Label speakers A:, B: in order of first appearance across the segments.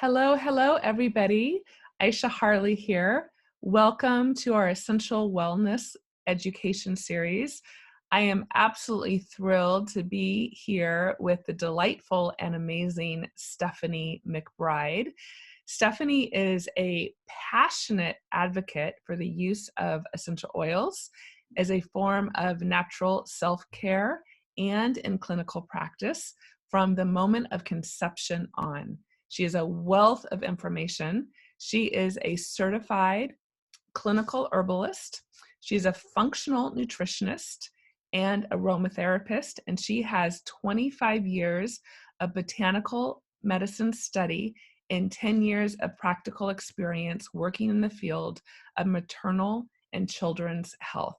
A: Hello, hello, everybody. Aisha Harley here. Welcome to our Essential Wellness Education Series. I am absolutely thrilled to be here with the delightful and amazing Stephanie Mcbride. Stephanie is a passionate advocate for the use of essential oils as a form of natural self-care and in clinical practice from the moment of conception on. She is a wealth of information. She is a certified clinical herbalist. She's a functional nutritionist and aromatherapist, and she has 25 years of botanical medicine study and 10 years of practical experience working in the field of maternal and children's health.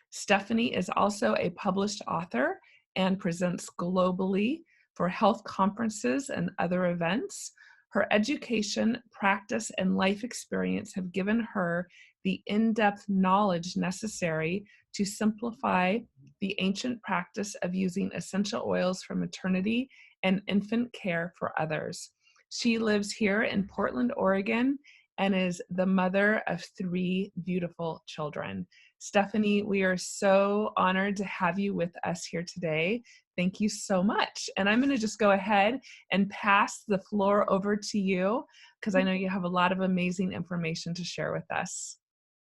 A: Stephanie is also a published author and presents globally for health conferences and other events. Her education, practice, and life experience have given her the in-depth knowledge necessary to simplify the ancient practice of using essential oils for maternity and infant care for others. She lives here in Portland, Oregon, and is the mother of 3 beautiful children. Stephanie, we are so honored to have you with us here today. Thank you so much. And I'm going to just go ahead and pass the floor over to you because I know you have a lot of amazing information to share with us.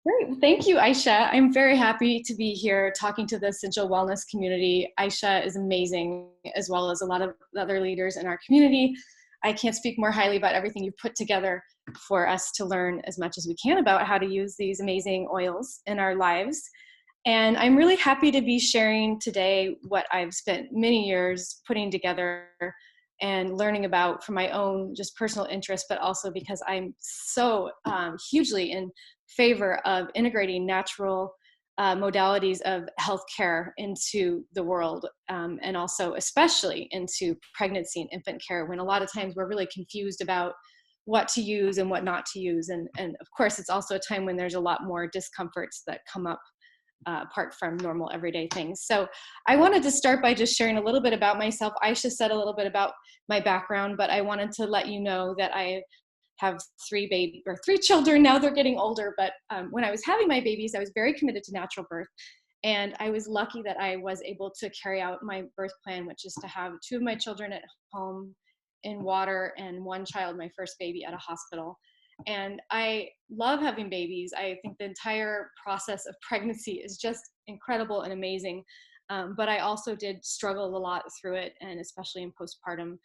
B: Great. Thank you, Aisha. I'm very happy to be here talking to the Essential Wellness community. Aisha is amazing, as well as a lot of other leaders in our community. I can't speak more highly about everything you've put together for us to learn as much as we can about how to use these amazing oils in our lives. And I'm really happy to be sharing today what I've spent many years putting together and learning about for my own just personal interest, but also because I'm so hugely in favor of integrating natural modalities of healthcare into the world, and also especially into pregnancy and infant care, when a lot of times we're really confused about what to use and what not to use. And of course, it's also a time when there's a lot more discomforts that come up apart from normal everyday things. So I wanted to start by just sharing a little bit about myself. Aisha said a little bit about my background, but I wanted to let you know that I have 3 children. Now they're getting older, but when I was having my babies, I was very committed to natural birth. And I was lucky that I was able to carry out my birth plan, which is to have 2 of my children at home in water and 1 child, my first baby, at a hospital. And I love having babies. I think the entire process of pregnancy is just incredible and amazing. But I also did struggle a lot through it, and especially in postpartum.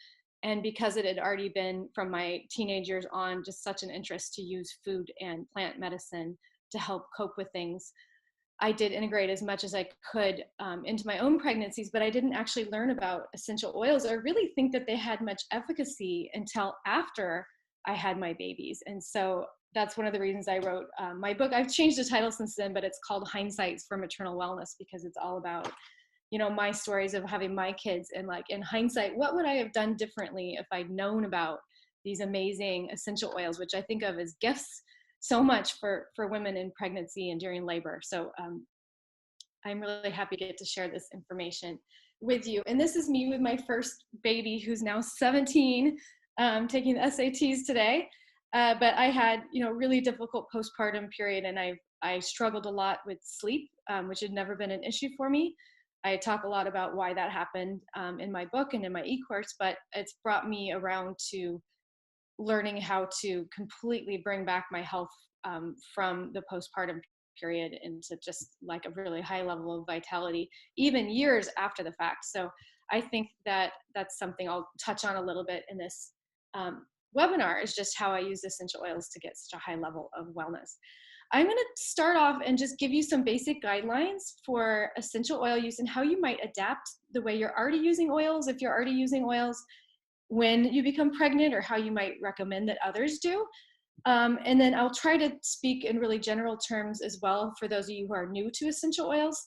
B: And because it had already been from my teenage years on just such an interest to use food and plant medicine to help cope with things, I did integrate as much as I could into my own pregnancies, but I didn't actually learn about essential oils or really think that they had much efficacy until after I had my babies. And so that's one of the reasons I wrote my book. I've changed the title since then, but it's called Hindsights for Maternal Wellness, because it's all about, you know, my stories of having my kids, and like in hindsight, what would I have done differently if I'd known about these amazing essential oils, which I think of as gifts so much for women in pregnancy and during labor. So I'm really happy to get to share this information with you. And this is me with my first baby, who's now 17, taking the SATs today. But I had, you know, really difficult postpartum period, and I struggled a lot with sleep, which had never been an issue for me. I talk a lot about why that happened in my book and in my e-course, but it's brought me around to learning how to completely bring back my health from the postpartum period into just like a really high level of vitality, even years after the fact. So I think that that's something I'll touch on a little bit in this webinar, is just how I use essential oils to get such a high level of wellness. I'm going to start off and just give you some basic guidelines for essential oil use and how you might adapt the way you're already using oils, if you're already using oils, when you become pregnant, or how you might recommend that others do. And then I'll try to speak in really general terms as well for those of you who are new to essential oils.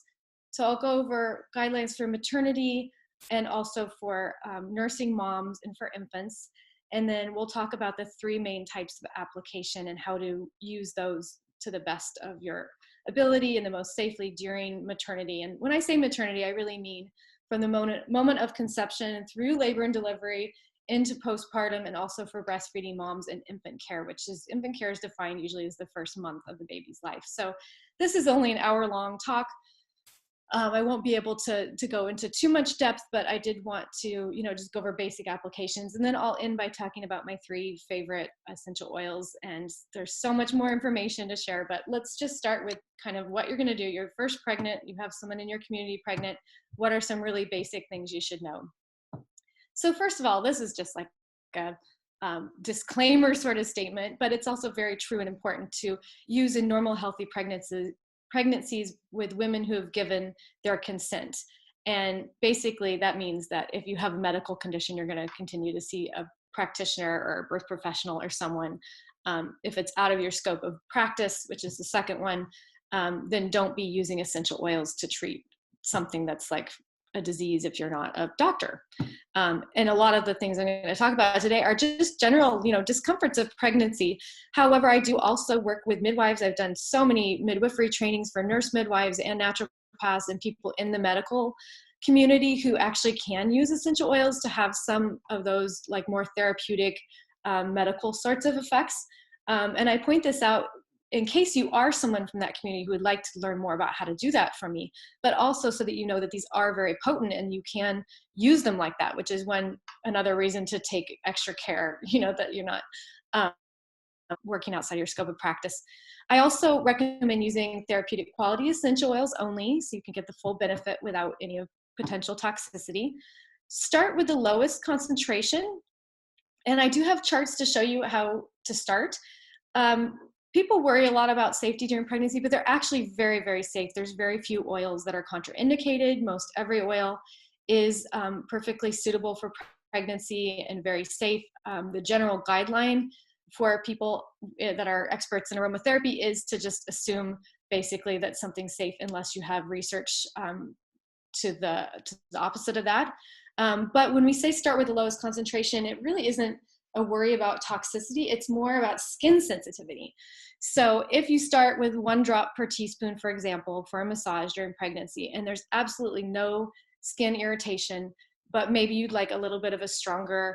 B: So I'll go over guidelines for maternity and also for nursing moms and for infants. And then we'll talk about the 3 main types of application and how to use those to the best of your ability and the most safely during maternity. And when I say maternity, I really mean from the moment of conception through labor and delivery into postpartum, and also for breastfeeding moms and infant care, which is infant care is defined usually as the first month of the baby's life. So this is only an hour-long talk. I won't be able to go into too much depth, but I did want to, just go over basic applications. And then I'll end by talking about my 3 favorite essential oils. And there's so much more information to share, but let's just start with kind of what you're going to do. You're first pregnant, you have someone in your community pregnant. What are some really basic things you should know? So first of all, this is just like a disclaimer sort of statement, but it's also very true and important to use in normal, healthy pregnancies with women who have given their consent. And basically that means that if you have a medical condition, you're going to continue to see a practitioner or a birth professional or someone. If it's out of your scope of practice, which is the second one, then don't be using essential oils to treat something that's like a disease if you're not a doctor. And a lot of the things I'm going to talk about today are just general, discomforts of pregnancy. However, I do also work with midwives. I've done so many midwifery trainings for nurse midwives and naturopaths and people in the medical community who actually can use essential oils to have some of those like more therapeutic medical sorts of effects. And I point this out in case you are someone from that community who would like to learn more about how to do that from me, but also so that you know that these are very potent and you can use them like that, which is another reason to take extra care, that you're not working outside your scope of practice. I also recommend using therapeutic quality essential oils only, so you can get the full benefit without any potential toxicity. Start with the lowest concentration. And I do have charts to show you how to start. People worry a lot about safety during pregnancy, but they're actually very, very safe. There's very few oils that are contraindicated. Most every oil is perfectly suitable for pregnancy and very safe. The general guideline for people that are experts in aromatherapy is to just assume basically that something's safe unless you have research to the opposite of that. But when we say start with the lowest concentration, it really isn't a worry about toxicity. It's more about skin sensitivity. So if you start with 1 drop per teaspoon, for example, for a massage during pregnancy, and there's absolutely no skin irritation, but maybe you'd like a little bit of a stronger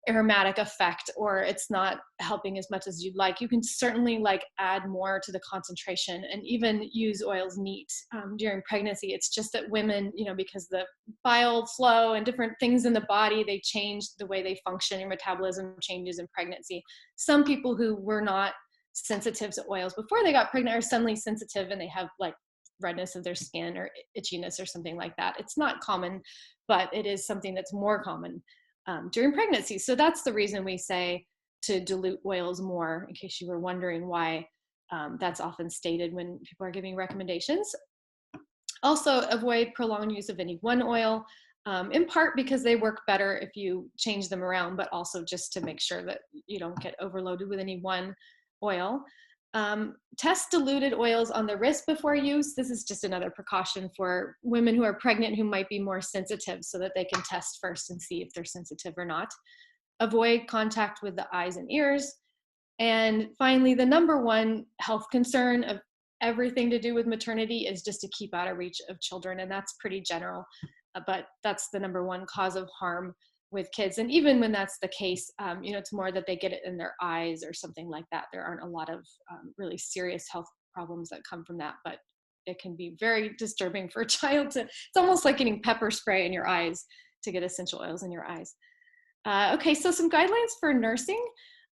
B: aromatic effect, or it's not helping as much as you'd like, you can certainly add more to the concentration and even use oils neat during pregnancy. It's just that women, because the bile flow and different things in the body, they change the way they function. Your metabolism changes in pregnancy. Some people who were not sensitive to oils before they got pregnant are suddenly sensitive and they have redness of their skin or itchiness or something like that. It's not common, but it is something that's more common during pregnancy. So that's the reason we say to dilute oils more, in case you were wondering why that's often stated when people are giving recommendations. Also, avoid prolonged use of any one oil, in part because they work better if you change them around, but also just to make sure that you don't get overloaded with any one oil. Test diluted oils on the wrist before use. This is just another precaution for women who are pregnant who might be more sensitive, so that they can test first and see if they're sensitive or not. Avoid contact with the eyes and ears. And finally, the number one health concern of everything to do with maternity is just to keep out of reach of children. And that's pretty general, but that's the number one cause of harm with kids. And even when that's the case, it's more that they get it in their eyes or something like that. There aren't a lot of really serious health problems that come from that, but it can be very disturbing for a child it's almost like getting pepper spray in your eyes to get essential oils in your eyes. Okay, so some guidelines for nursing.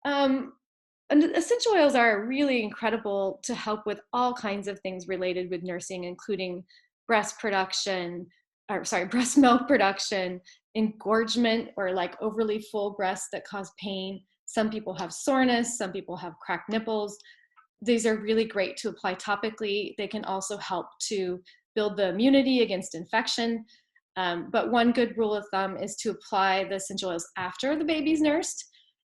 B: And essential oils are really incredible to help with all kinds of things related with nursing, including breast milk production, engorgement, or overly full breasts that cause pain. Some people have soreness, some people have cracked nipples. These are really great to apply topically. They can also help to build the immunity against infection. But one good rule of thumb is to apply the essential oils after the baby's nursed.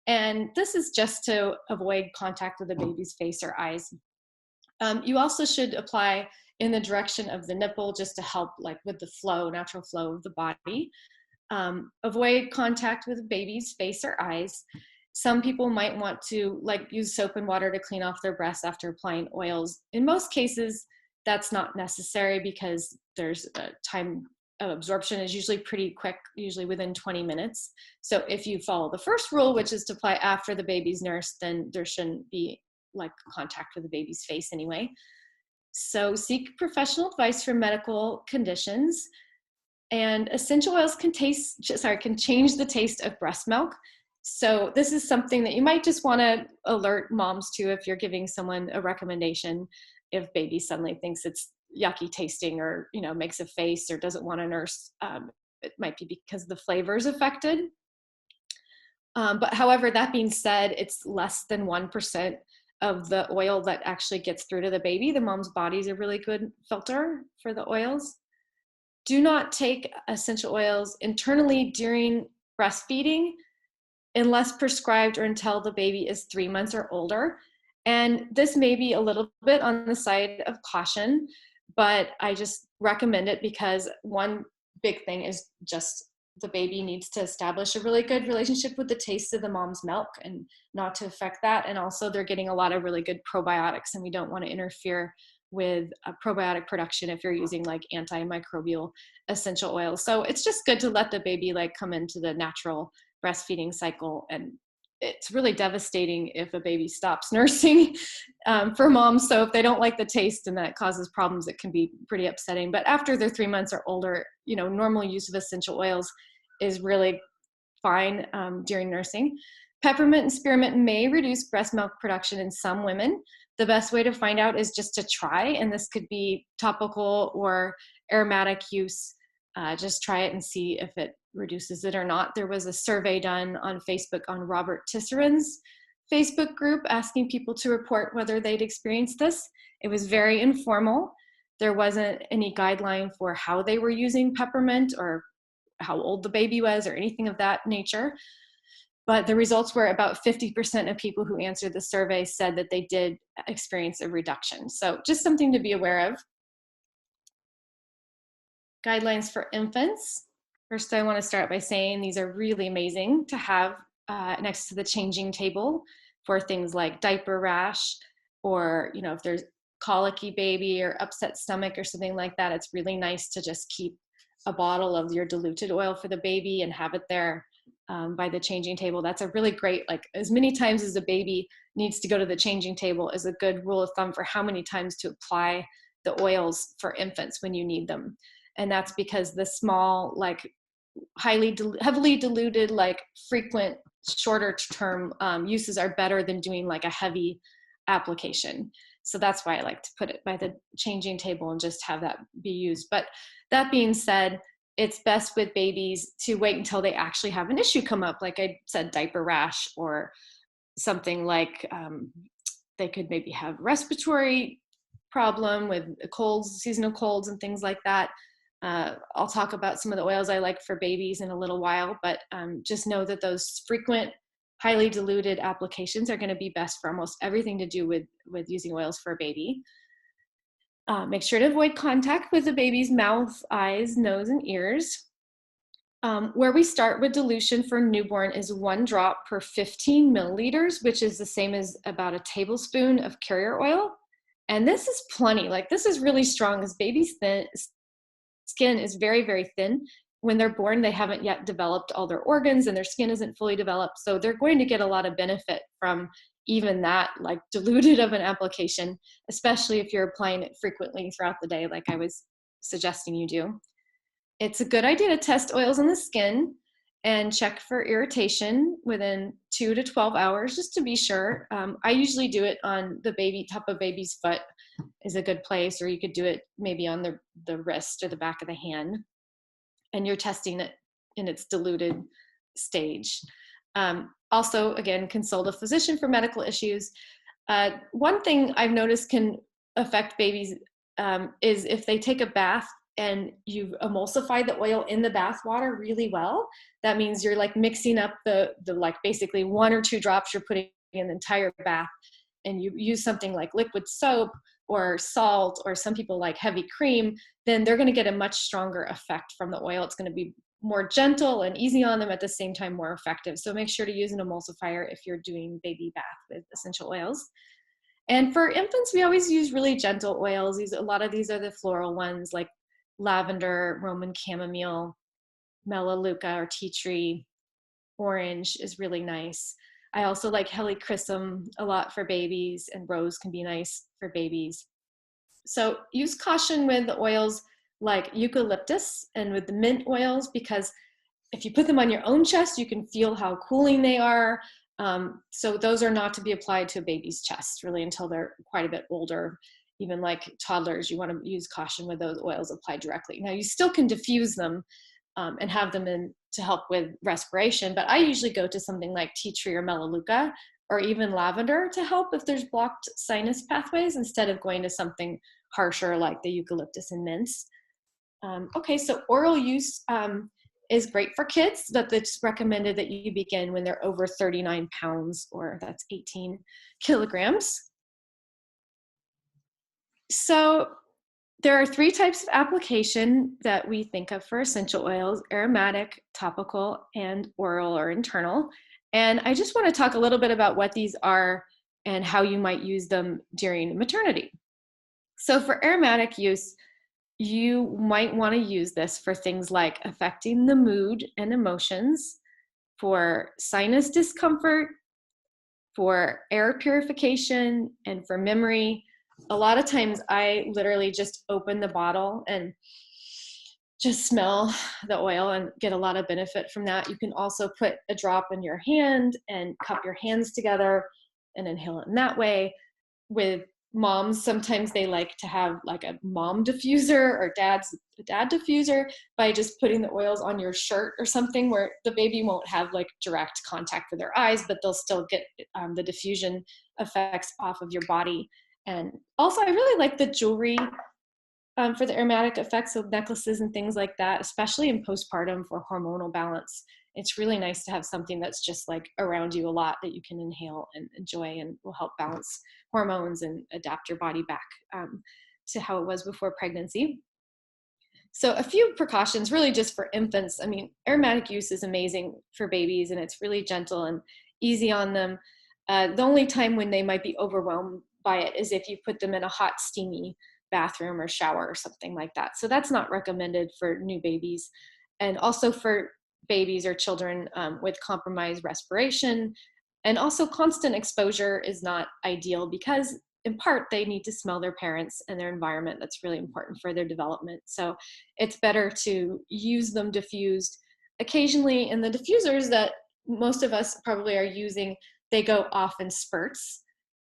B: And this is just to avoid contact with the baby's face or eyes. You also should apply in the direction of the nipple just to help with the natural flow of the body. Avoid contact with the baby's face or eyes. Some people might want to use soap and water to clean off their breasts after applying oils. In most cases, that's not necessary because there's a time absorption is usually pretty quick, usually within 20 minutes. So if you follow the first rule, which is to apply after the baby's nursed, then there shouldn't be like contact with the baby's face anyway. So seek professional advice for medical conditions. And essential oils can change the taste of breast milk. So this is something that you might just want to alert moms to if you're giving someone a recommendation, if baby suddenly thinks it's yucky tasting or, makes a face or doesn't want to nurse. It might be because the flavor is affected. But however, that being said, it's less than 1% of the oil that actually gets through to the baby. The mom's body is a really good filter for the oils. Do not take essential oils internally during breastfeeding unless prescribed or until the baby is 3 months or older. And this may be a little bit on the side of caution, but I just recommend it because one big thing is just the baby needs to establish a really good relationship with the taste of the mom's milk and not to affect that. And also they're getting a lot of really good probiotics, and we don't want to interfere with probiotic production if you're using like antimicrobial essential oils. So it's just good to let the baby like come into the natural breastfeeding cycle. And it's really devastating if a baby stops nursing for moms. So if they don't like the taste and that causes problems, it can be pretty upsetting. But after they're 3 months or older, normal use of essential oils is really fine during nursing. Peppermint and spearmint may reduce breast milk production in some women. The best way to find out is just to try, and this could be topical or aromatic use. Just try it and see if it reduces it or not. There was a survey done on Facebook on Robert Tisserin's Facebook group asking people to report whether they'd experienced this. It was very informal. There wasn't any guideline for how they were using peppermint or how old the baby was or anything of that nature. But the results were about 50% of people who answered the survey said that they did experience a reduction. So just something to be aware of. Guidelines for infants. First, I want to start by saying these are really amazing to have next to the changing table for things like diaper rash, or if there's colicky baby or upset stomach or something like that. It's really nice to just keep a bottle of your diluted oil for the baby and have it there by the changing table. That's a really great, like as many times as the baby needs to go to the changing table is a good rule of thumb for how many times to apply the oils for infants when you need them. And that's because the small, like heavily diluted, like frequent, shorter term uses are better than doing like a heavy application. So that's why I like to put it by the changing table and just have that be used. But that being said, it's best with babies to wait until they actually have an issue come up. Like I said, diaper rash or something like they could maybe have respiratory problem with colds, seasonal colds and things like that. I'll talk about some of the oils I like for babies in a little while, but just know that those frequent, highly diluted applications are going to be best for almost everything to do with using oils for a baby. Make sure to avoid contact with the baby's mouth, eyes, nose, and ears. Where we start with dilution for newborn is 1 drop per 15 milliliters, which is the same as about a tablespoon of carrier oil. And this is plenty. Like this is really strong because babies' skin is very, very thin. When they're born, they haven't yet developed all their organs and their skin isn't fully developed. So they're going to get a lot of benefit from even that like diluted of an application, especially if you're applying it frequently throughout the day, like I was suggesting you do. It's a good idea to test oils on the skin and check for irritation within 2 to 12 hours, just to be sure. I usually do it on the top of baby's foot is a good place, or you could do it maybe on the wrist or the back of the hand. And you're testing it in its diluted stage. Also, again, consult a physician for medical issues. One thing I've noticed can affect babies is if they take a bath and you've emulsified the oil in the bath water really well. That means you're like mixing up the like basically 1 or 2 drops you're putting in the entire bath, and you use something like liquid soap or salt, or some people like heavy cream, then they're going to get a much stronger effect from the oil. It's going to be more gentle and easy on them, at the same time more effective. So make sure to use an emulsifier if you're doing baby bath with essential oils. And for infants, we always use really gentle oils. A lot of these are the floral ones like lavender, Roman chamomile, melaleuca or tea tree, orange is really nice. I also like helichrysum a lot for babies, and rose can be nice for babies. So use caution with the oils like eucalyptus and with the mint oils, because if you put them on your own chest, you can feel how cooling they are. So those are not to be applied to a baby's chest really until they're quite a bit older. Even like toddlers, you want to use caution with those oils applied directly. Now you still can diffuse them and have them in to help with respiration, but I usually go to something like tea tree or melaleuca or even lavender to help if there's blocked sinus pathways, instead of going to something harsher like the eucalyptus and mints. Okay, so oral use is great for kids, but it's recommended that you begin when they're over 39 pounds, or that's 18 kilograms. So there are 3 types of application that we think of for essential oils: aromatic, topical, and oral or internal. And I just want to talk a little bit about what these are and how you might use them during maternity. So for aromatic use, you might want to use this for things like affecting the mood and emotions, for sinus discomfort, for air purification, and for memory. A lot of times I literally just open the bottle and just smell the oil and get a lot of benefit from that. You can also put a drop in your hand and cup your hands together and inhale it in that way. With moms, sometimes they like to have like a mom diffuser or dad diffuser by just putting the oils on your shirt or something, where the baby won't have like direct contact with their eyes, but they'll still get the diffusion effects off of your body. And also I really like the jewelry for the aromatic effects of necklaces and things like that, especially in postpartum for hormonal balance. It's really nice to have something that's just like around you a lot that you can inhale and enjoy, and will help balance hormones and adapt your body back to how it was before pregnancy. So a few precautions really just for infants. I mean, aromatic use is amazing for babies, and it's really gentle and easy on them. The only time when they might be overwhelmed by it is if you put them in a hot, steamy bathroom or shower or something like that. So that's not recommended for new babies. And also for babies or children with compromised respiration. And also constant exposure is not ideal, because in part they need to smell their parents and their environment. That's really important for their development. So it's better to use them diffused occasionally. And the diffusers that most of us probably are using, they go off in spurts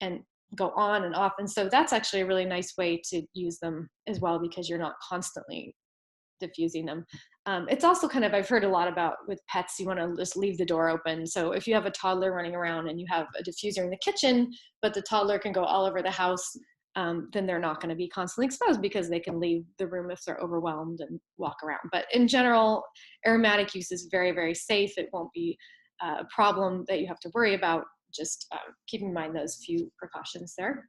B: and go on and off. And so that's actually a really nice way to use them as well, because you're not constantly diffusing them. It's also kind of, I've heard a lot about with pets, you want to just leave the door open. So if you have a toddler running around and you have a diffuser in the kitchen, but the toddler can go all over the house, then they're not going to be constantly exposed, because they can leave the room if they're overwhelmed and walk around. But in general, aromatic use is very, very safe. It won't be a problem that you have to worry about. Just keep in mind those few precautions there.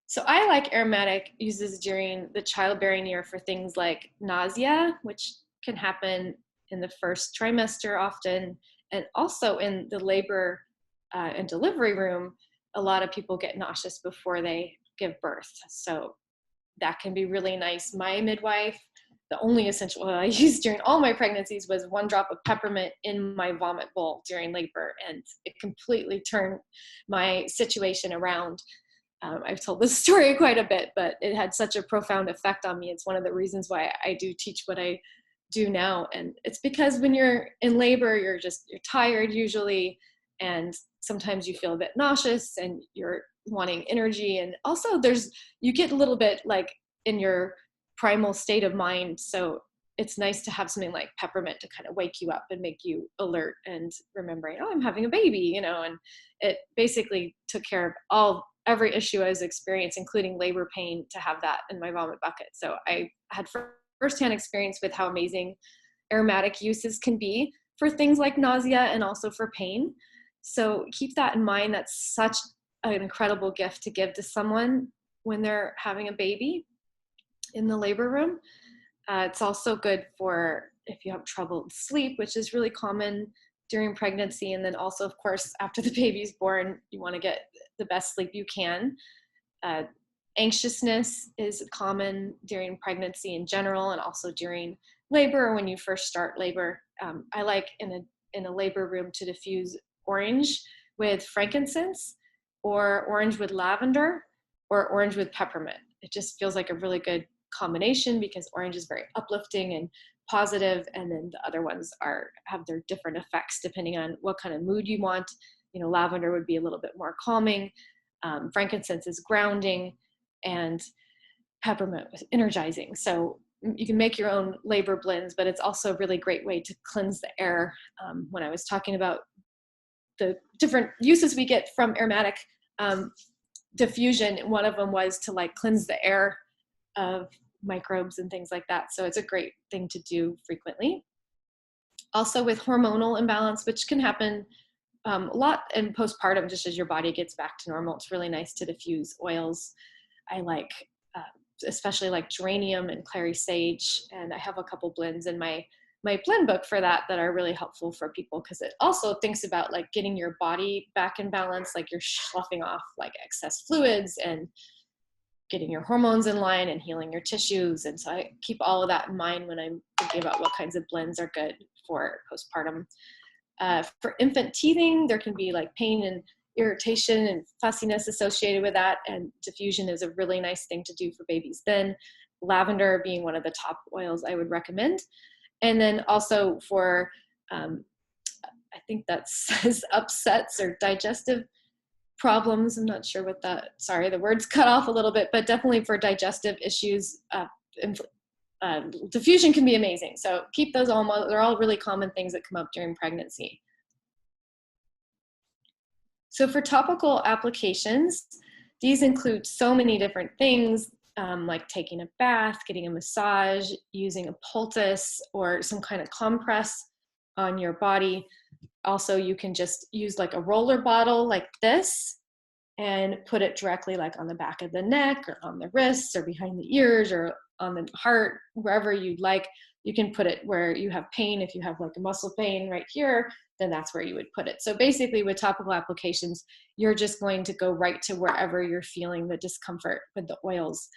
B: So I like aromatic uses during the childbearing year for things like nausea, which can happen in the first trimester often, and also in the labor and delivery room. A lot of people get nauseous before they give birth. So that can be really nice. My midwife, the only essential oil I used during all my pregnancies was 1 drop of peppermint in my vomit bowl during labor, and it completely turned my situation around. I've told this story quite a bit, but it had such a profound effect on me. It's one of the reasons why I do teach what I do now. And it's because when you're in labor, you're tired usually, and sometimes you feel a bit nauseous and you're wanting energy. And also you get a little bit like in your primal state of mind. So it's nice to have something like peppermint to kind of wake you up and make you alert and remembering, oh, I'm having a baby, and it basically took care of every issue I was experiencing, including labor pain, to have that in my vomit bucket. So I had firsthand experience with how amazing aromatic uses can be for things like nausea and also for pain. So keep that in mind. That's such an incredible gift to give to someone when they're having a baby in the labor room. It's also good for if you have trouble with sleep, which is really common during pregnancy. And then also, of course, after the baby's born, you want to get the best sleep you can. Anxiousness is common during pregnancy in general, and also during labor or when you first start labor. I like in a labor room to diffuse orange with frankincense, or orange with lavender, or orange with peppermint. It just feels like a really good combination because orange is very uplifting and positive, and then the other ones have their different effects depending on what kind of mood you want. Lavender would be a little bit more calming, frankincense is grounding, and peppermint was energizing. So you can make your own labor blends, but it's also a really great way to cleanse the air. When I was talking about the different uses we get from aromatic diffusion, one of them was to like cleanse the air of microbes and things like that. So it's a great thing to do frequently. Also with hormonal imbalance, which can happen a lot in postpartum, just as your body gets back to normal, it's really nice to diffuse oils. I like, especially like geranium and clary sage, and I have a couple blends in my blend book for that are really helpful for people, because it also thinks about like getting your body back in balance, like you're sloughing off like excess fluids and getting your hormones in line and healing your tissues. And so I keep all of that in mind when I'm thinking about what kinds of blends are good for postpartum. For infant teething, there can be like pain and irritation and fussiness associated with that, and diffusion is a really nice thing to do for babies then. Lavender being one of the top oils I would recommend. And then also for, I think that says upsets or digestive problems. I'm not sure what that, sorry, the words cut off a little bit, but definitely for digestive issues, diffusion can be amazing. So keep those all, they're all really common things that come up during pregnancy. So for topical applications, these include so many different things, like taking a bath, getting a massage, using a poultice or some kind of compress on your body. Also, you can just use like a roller bottle like this and put it directly like on the back of the neck or on the wrists or behind the ears or on the heart, wherever you'd like. You can put it where you have pain. If you have like a muscle pain right here, then that's where you would put it. So basically with topical applications, you're just going to go right to wherever you're feeling the discomfort with the oils.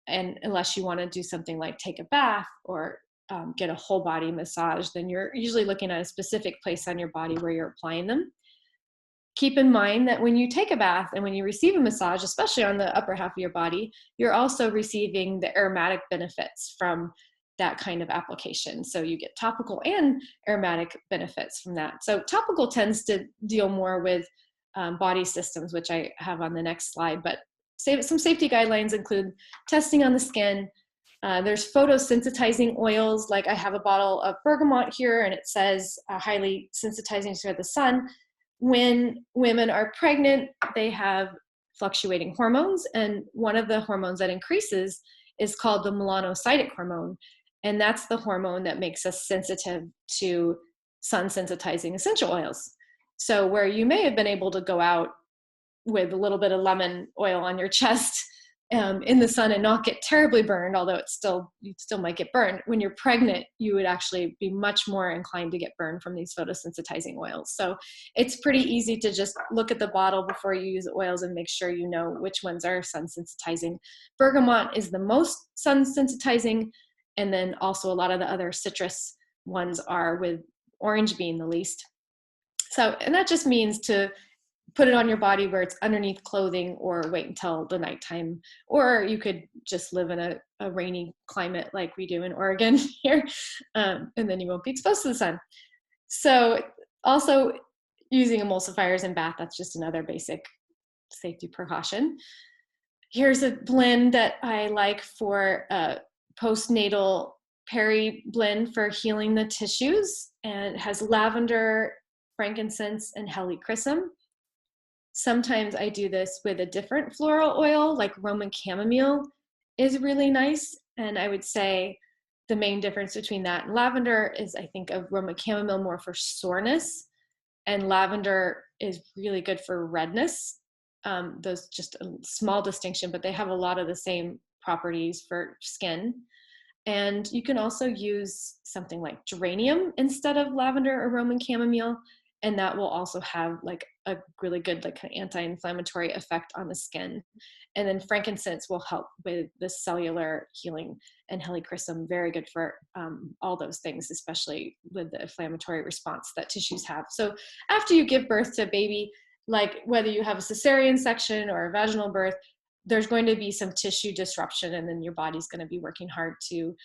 B: And unless you want to do something like take a bath or get a whole body massage, then you're usually looking at a specific place on your body where you're applying them. Keep in mind that when you take a bath and when you receive a massage, especially on the upper half of your body, you're also receiving the aromatic benefits from that kind of application. So you get topical and aromatic benefits from that. So topical tends to deal more with body systems, which I have on the next slide, but some safety guidelines include testing on the skin. There's photosensitizing oils, like I have a bottle of bergamot here and it says highly sensitizing to the sun. When women are pregnant, they have fluctuating hormones, and one of the hormones that increases is called the melanocytic hormone, and that's the hormone that makes us sensitive to sun sensitizing essential oils. So where you may have been able to go out with a little bit of lemon oil on your chest in the sun and not get terribly burned, although you still might get burned. When you're pregnant, you would actually be much more inclined to get burned from these photosensitizing oils. So it's pretty easy to just look at the bottle before you use oils and make sure you know which ones are sun sensitizing. Bergamot is the most sun sensitizing, and then also a lot of the other citrus ones are, with orange being the least. So, and that just means to put it on your body where it's underneath clothing, or wait until the nighttime, or you could just live in a rainy climate like we do in Oregon here, and then you won't be exposed to the sun. So also using emulsifiers in bath, that's just another basic safety precaution. Here's a blend that I like for postnatal peri blend for healing the tissues, and it has lavender, frankincense, and helichrysum. Sometimes I do this with a different floral oil, like Roman chamomile is really nice. And I would say the main difference between that and lavender is I think of Roman chamomile more for soreness, and lavender is really good for redness. Those just a small distinction, but they have a lot of the same properties for skin. And you can also use something like geranium instead of lavender or Roman chamomile. And that will also have like a really good like kind of anti-inflammatory effect on the skin. And then frankincense will help with the cellular healing, and helichrysum, very good for all those things, especially with the inflammatory response that tissues have. So after you give birth to a baby, like whether you have a cesarean section or a vaginal birth, there's going to be some tissue disruption, and then your body's going to be working hard to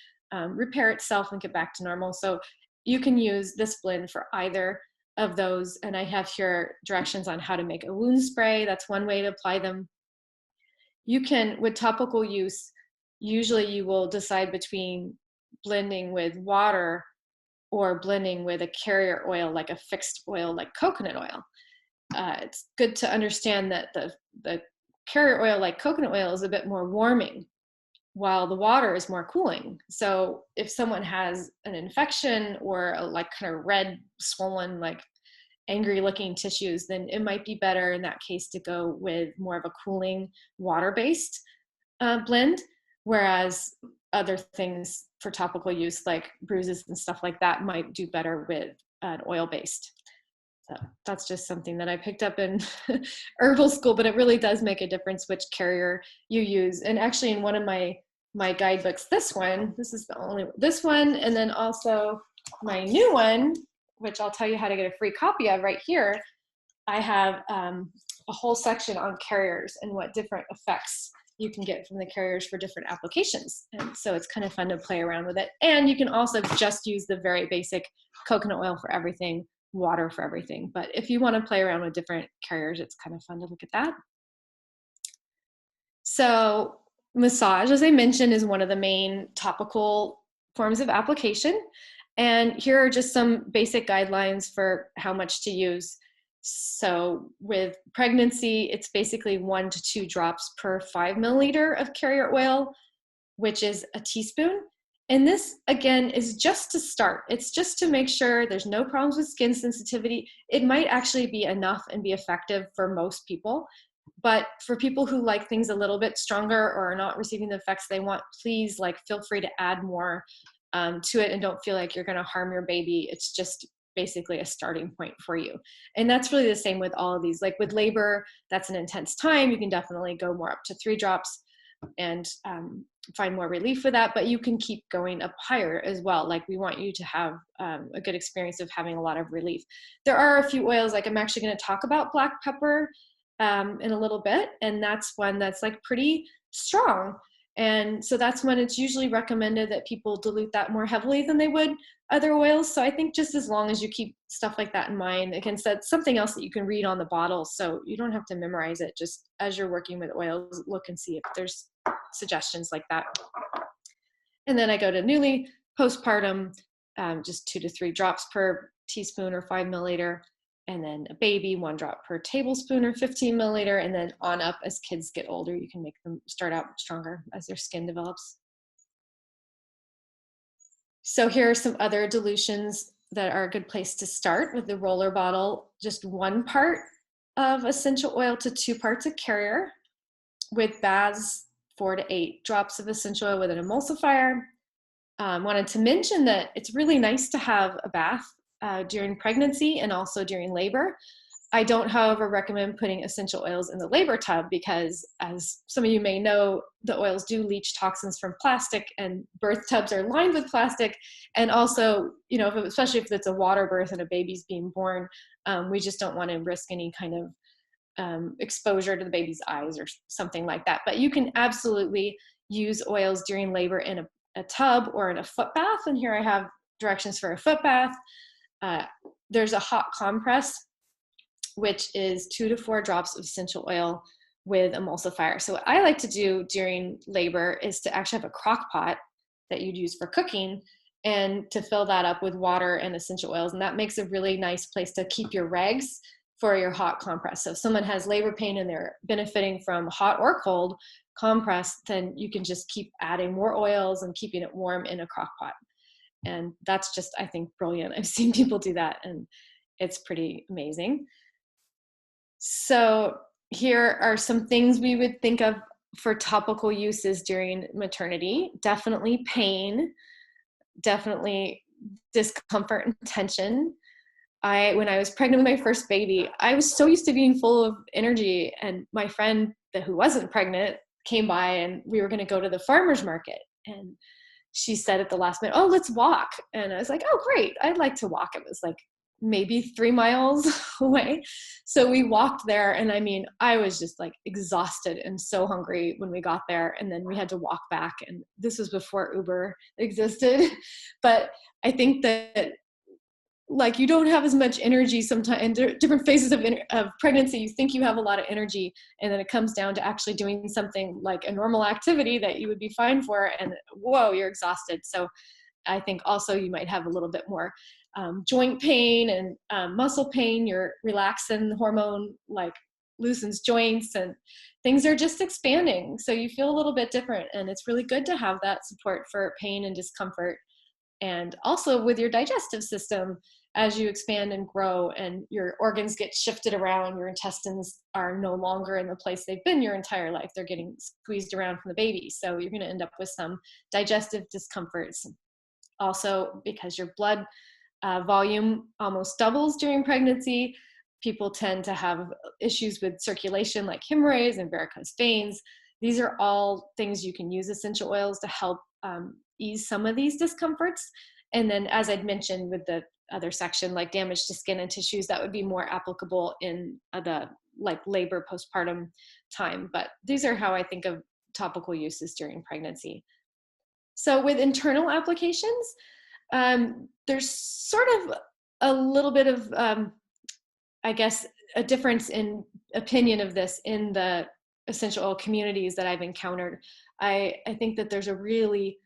B: repair itself and get back to normal. So you can use this blend for either of those. And I have here directions on how to make a wound spray. That's one way to apply them. You can, with topical use, usually you will decide between blending with water or blending with a carrier oil, like a fixed oil, like coconut oil. It's good to understand that the carrier oil, like coconut oil, is a bit more warming, while the water is more cooling. So if someone has an infection or a like kind of red, swollen, like angry looking tissues, then it might be better in that case to go with more of a cooling water-based blend. Whereas other things for topical use like bruises and stuff like that might do better with an oil-based. So that's just something that I picked up in herbal school, but it really does make a difference which carrier you use. And actually in one of my guidebooks, this is the only, this one, and then also my new one, which I'll tell you how to get a free copy of right here. I have a whole section on carriers and what different effects you can get from the carriers for different applications. And so it's kind of fun to play around with it. And you can also just use the very basic coconut oil for everything, water for everything. But if you want to play around with different carriers, it's kind of fun to look at that. So massage, as I mentioned, is one of the main topical forms of application. And here are just some basic guidelines for how much to use. So with pregnancy, it's basically 1 to 2 drops per 5 milliliter of carrier oil, which is a teaspoon. And this, again, is just to start. It's just to make sure there's no problems with skin sensitivity. It might actually be enough and be effective for most people. But for people who like things a little bit stronger or are not receiving the effects they want, please feel free to add more to it, and don't feel like you're going to harm your baby. It's just basically a starting point for you. And that's really the same with all of these. Like with labor, that's an intense time. You can definitely go more up to 3 drops and find more relief with that, but you can keep going up higher as well. Like we want you to have a good experience of having a lot of relief. There are a few oils, like I'm actually going to talk about black pepper in a little bit, and that's one that's like pretty strong. And so that's when it's usually recommended that people dilute that more heavily than they would other oils. So I think just as long as you keep stuff like that in mind, again, that's something else that you can read on the bottle. So you don't have to memorize it. Just as you're working with oils, look and see if there's suggestions like that. And then I go to newly, postpartum, just 2 to 3 drops per teaspoon or 5 milliliter. And then a baby, 1 drop per tablespoon or 15 milliliter. And then on up, as kids get older, you can make them start out stronger as their skin develops. So here are some other dilutions that are a good place to start with the roller bottle. Just 1 part of essential oil to 2 parts of carrier. With baths, 4 to 8 drops of essential oil with an emulsifier. Wanted to mention that it's really nice to have a bath during pregnancy and also during labor. I don't, however, recommend putting essential oils in the labor tub because, as some of you may know, the oils do leach toxins from plastic, and birth tubs are lined with plastic. And also, especially if it's a water birth and a baby's being born, we just don't want to risk any kind of exposure to the baby's eyes or something like that. But you can absolutely use oils during labor in a tub or in a foot bath. And here I have directions for a foot bath. There's a hot compress, which is 2 to 4 drops of essential oil with emulsifier. So what I like to do during labor is to actually have a crock pot that you'd use for cooking and to fill that up with water and essential oils. And that makes a really nice place to keep your regs for your hot compress. So if someone has labor pain and they're benefiting from hot or cold compress, then you can just keep adding more oils and keeping it warm in a crock pot. And that's just, I think, brilliant. I've seen people do that and it's pretty amazing. So here are some things we would think of for topical uses during maternity. Definitely pain, definitely discomfort and tension. when I was pregnant with my first baby, I was so used to being full of energy, and my friend who wasn't pregnant came by, and we were going to go to the farmer's market, and she said at the last minute, "Oh, let's walk." And I was like, "Oh, great. I'd like to walk." It was like maybe 3 miles away. So we walked there, and I mean, I was just like exhausted and so hungry when we got there, and then we had to walk back, and this was before Uber existed. But I think that like you don't have as much energy sometimes in different phases of pregnancy. You think you have a lot of energy, and then it comes down to actually doing something like a normal activity that you would be fine for, and whoa, you're exhausted. So I think also you might have a little bit more joint pain and muscle pain. Your relaxin hormone like loosens joints, and things are just expanding, so you feel a little bit different, and it's really good to have that support for pain and discomfort. And also with your digestive system, as you expand and grow and your organs get shifted around, your intestines are no longer in the place they've been your entire life. They're getting squeezed around from the baby. So you're going to end up with some digestive discomforts. Also, because your blood volume almost doubles during pregnancy, people tend to have issues with circulation like hemorrhoids and varicose veins. These are all things you can use essential oils to help ease some of these discomforts. And then, as I'd mentioned with the other section, like damage to skin and tissues, that would be more applicable in the like labor postpartum time. But these are how I think of topical uses during pregnancy. So with internal applications, there's sort of a little bit of, I guess, a difference in opinion of this in the essential oil communities that I've encountered. I think that there's a really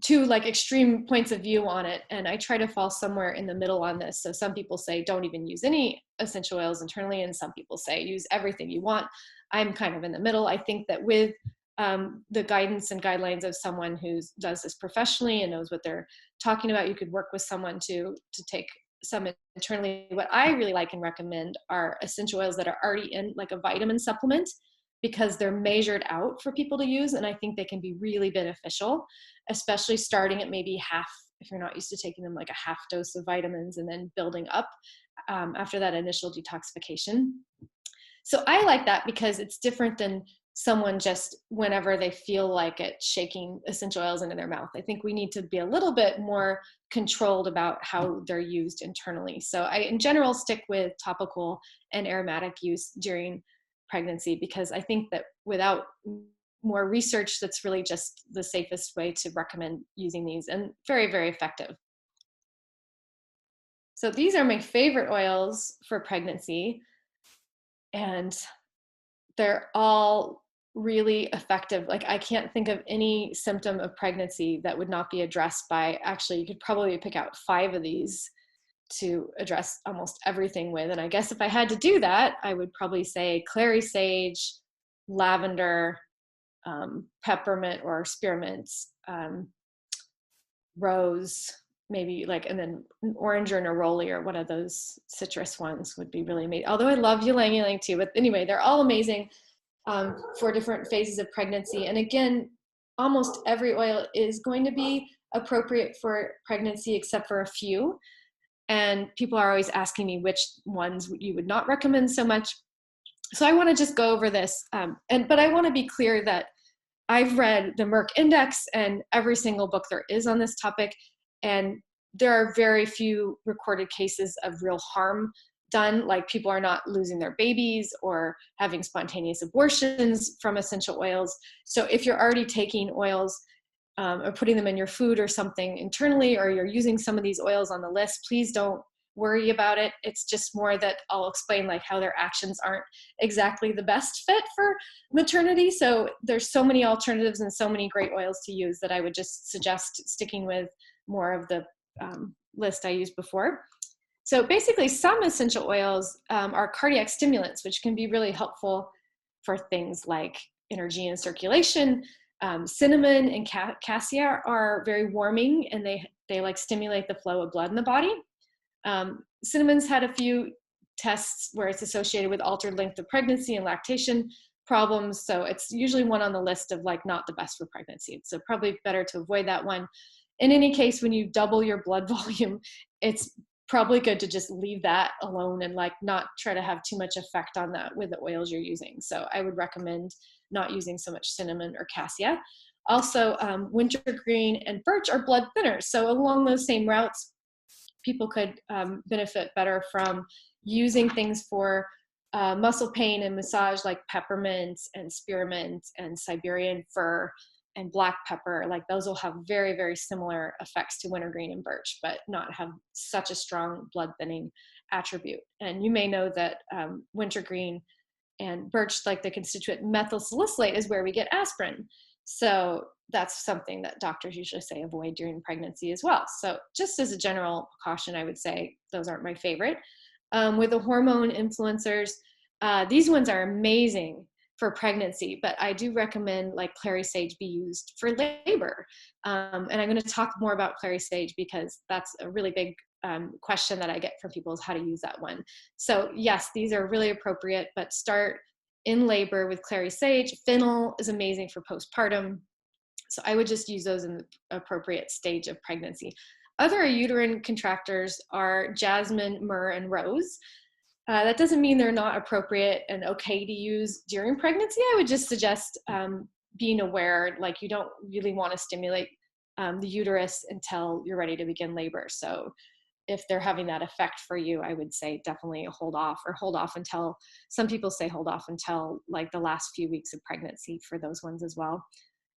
B: two like extreme points of view on it, and I try to fall somewhere in the middle on this. So some people say don't even use any essential oils internally, and some people say use everything you want. I'm kind of in the middle. I think that with the guidance and guidelines of someone who does this professionally and knows what they're talking about, you could work with someone to take some internally. What I really like and recommend are essential oils that are already in like a vitamin supplement, because they're measured out for people to use, and I think they can be really beneficial, especially starting at maybe half, if you're not used to taking them, like a half dose of vitamins, and then building up after that initial detoxification. So I like that because it's different than someone just whenever they feel like it shaking essential oils into their mouth. I think we need to be a little bit more controlled about how they're used internally. So I, in general, stick with topical and aromatic use during pregnancy, because I think that without more research, that's really just the safest way to recommend using these, and very, very effective. So these are my favorite oils for pregnancy, and they're all really effective. Like I can't think of any symptom of pregnancy that would not be addressed by, actually, you could probably pick out 5 of these to address almost everything with. And I guess if I had to do that, I would probably say clary sage, lavender, peppermint or spearmint, rose, maybe like, and then orange or neroli or one of those citrus ones would be really amazing. Although I love ylang ylang too, but anyway, they're all amazing for different phases of pregnancy. And again, almost every oil is going to be appropriate for pregnancy except for a few. And people are always asking me which ones you would not recommend so much. So I want to just go over this. But I want to be clear that I've read the Merck Index and every single book there is on this topic, and there are very few recorded cases of real harm done, like people are not losing their babies or having spontaneous abortions from essential oils. So if you're already taking oils or putting them in your food or something internally, or you're using some of these oils on the list, please don't worry about it. It's just more that I'll explain like how their actions aren't exactly the best fit for maternity. So there's so many alternatives and so many great oils to use that I would just suggest sticking with more of the list I used before. So basically, some essential oils are cardiac stimulants, which can be really helpful for things like energy and circulation. Cinnamon and cassia are very warming, and they like stimulate the flow of blood in the body. Cinnamon's had a few tests where it's associated with altered length of pregnancy and lactation problems. So it's usually one on the list of like not the best for pregnancy. So probably better to avoid that one. In any case, when you double your blood volume, it's probably good to just leave that alone and like not try to have too much effect on that with the oils you're using. So I would recommend not using so much cinnamon or cassia. Also, wintergreen and birch are blood thinners. So along those same routes, people could benefit better from using things for muscle pain and massage, like peppermint and spearmint and Siberian fir and black pepper. Like those will have very, very similar effects to wintergreen and birch, but not have such a strong blood thinning attribute. And you may know that wintergreen and birch, like the constituent methyl salicylate, is where we get aspirin. So that's something that doctors usually say avoid during pregnancy as well. So just as a general caution, I would say those aren't my favorite. With the hormone influencers, these ones are amazing for pregnancy, but I do recommend like clary sage be used for labor. And I'm going to talk more about clary sage because that's a really big question that I get from people, is how to use that one. So yes, these are really appropriate, but start in labor with clary sage. Fennel is amazing for postpartum. So I would just use those in the appropriate stage of pregnancy. Other uterine contractors are jasmine, myrrh, and rose. That doesn't mean they're not appropriate and okay to use during pregnancy. I would just suggest being aware, like you don't really want to stimulate the uterus until you're ready to begin labor. So if they're having that effect for you, I would say definitely hold off until, some people say hold off until like the last few weeks of pregnancy for those ones as well.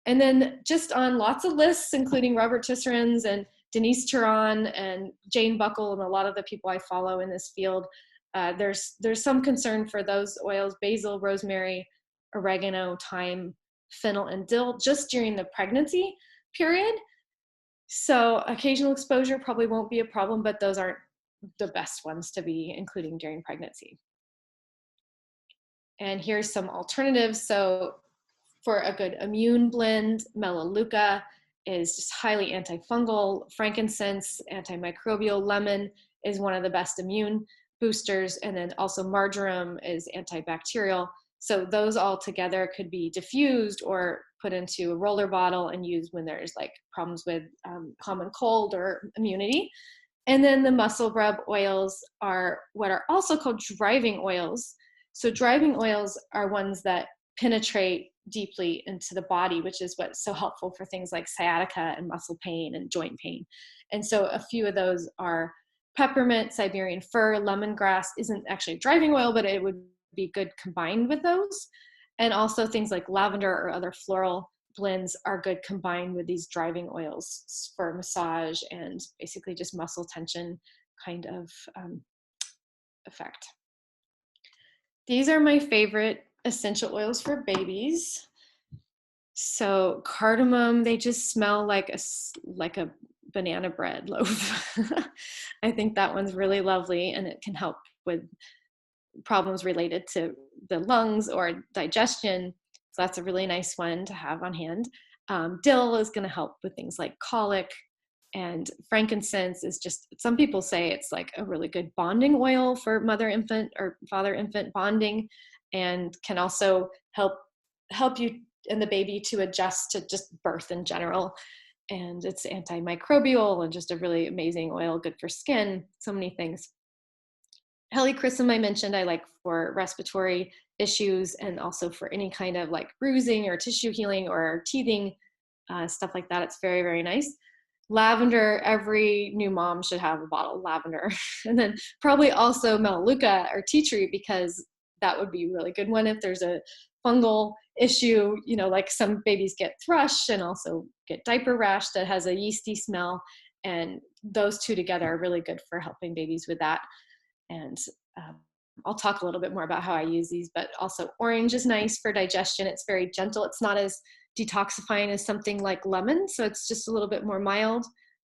B: And then just on lots of lists, including Robert Tisserand's and Denise Turan and Jane Buckle and a lot of the people I follow in this field, there's some concern for those oils: basil, rosemary, oregano, thyme, fennel, and dill just during the pregnancy period. So occasional exposure probably won't be a problem, but those aren't the best ones to be including during pregnancy. And here's some alternatives. So for a good immune blend, melaleuca is just highly antifungal. Frankincense, antimicrobial. Lemon is one of the best immune boosters. And then also marjoram is antibacterial. So those all together could be diffused or put into a roller bottle and used when there's like problems with common cold or immunity. And then the muscle rub oils are what are also called driving oils. So driving oils are ones that penetrate deeply into the body, which is what's so helpful for things like sciatica and muscle pain and joint pain. And so a few of those are peppermint, Siberian fir, lemongrass isn't actually driving oil, but it would be good combined with those. And also things like lavender or other floral blends are good combined with these driving oils for massage and basically just muscle tension kind of effect. These are my favorite essential oils for babies. So cardamom, they just smell like a banana bread loaf. I think that one's really lovely, and it can help with problems related to the lungs or digestion. So that's a really nice one to have on hand. Dill is going to help with things like colic, and frankincense is just, some people say it's like a really good bonding oil for mother-infant or father-infant bonding, and can also help you and the baby to adjust to just birth in general. And it's antimicrobial and just a really amazing oil, good for skin, so many things. Helichrysum I mentioned I like for respiratory issues and also for any kind of like bruising or tissue healing or teething, stuff like that. It's very, very nice. Lavender, every new mom should have a bottle of lavender. And then probably also melaleuca or tea tree, because that would be a really good one if there's a fungal issue, you know, like some babies get thrush and also get diaper rash that has a yeasty smell. And those two together are really good for helping babies with that. And I'll talk a little bit more about how I use these, but also orange is nice for digestion. It's very gentle. It's not as detoxifying as something like lemon. So it's just a little bit more mild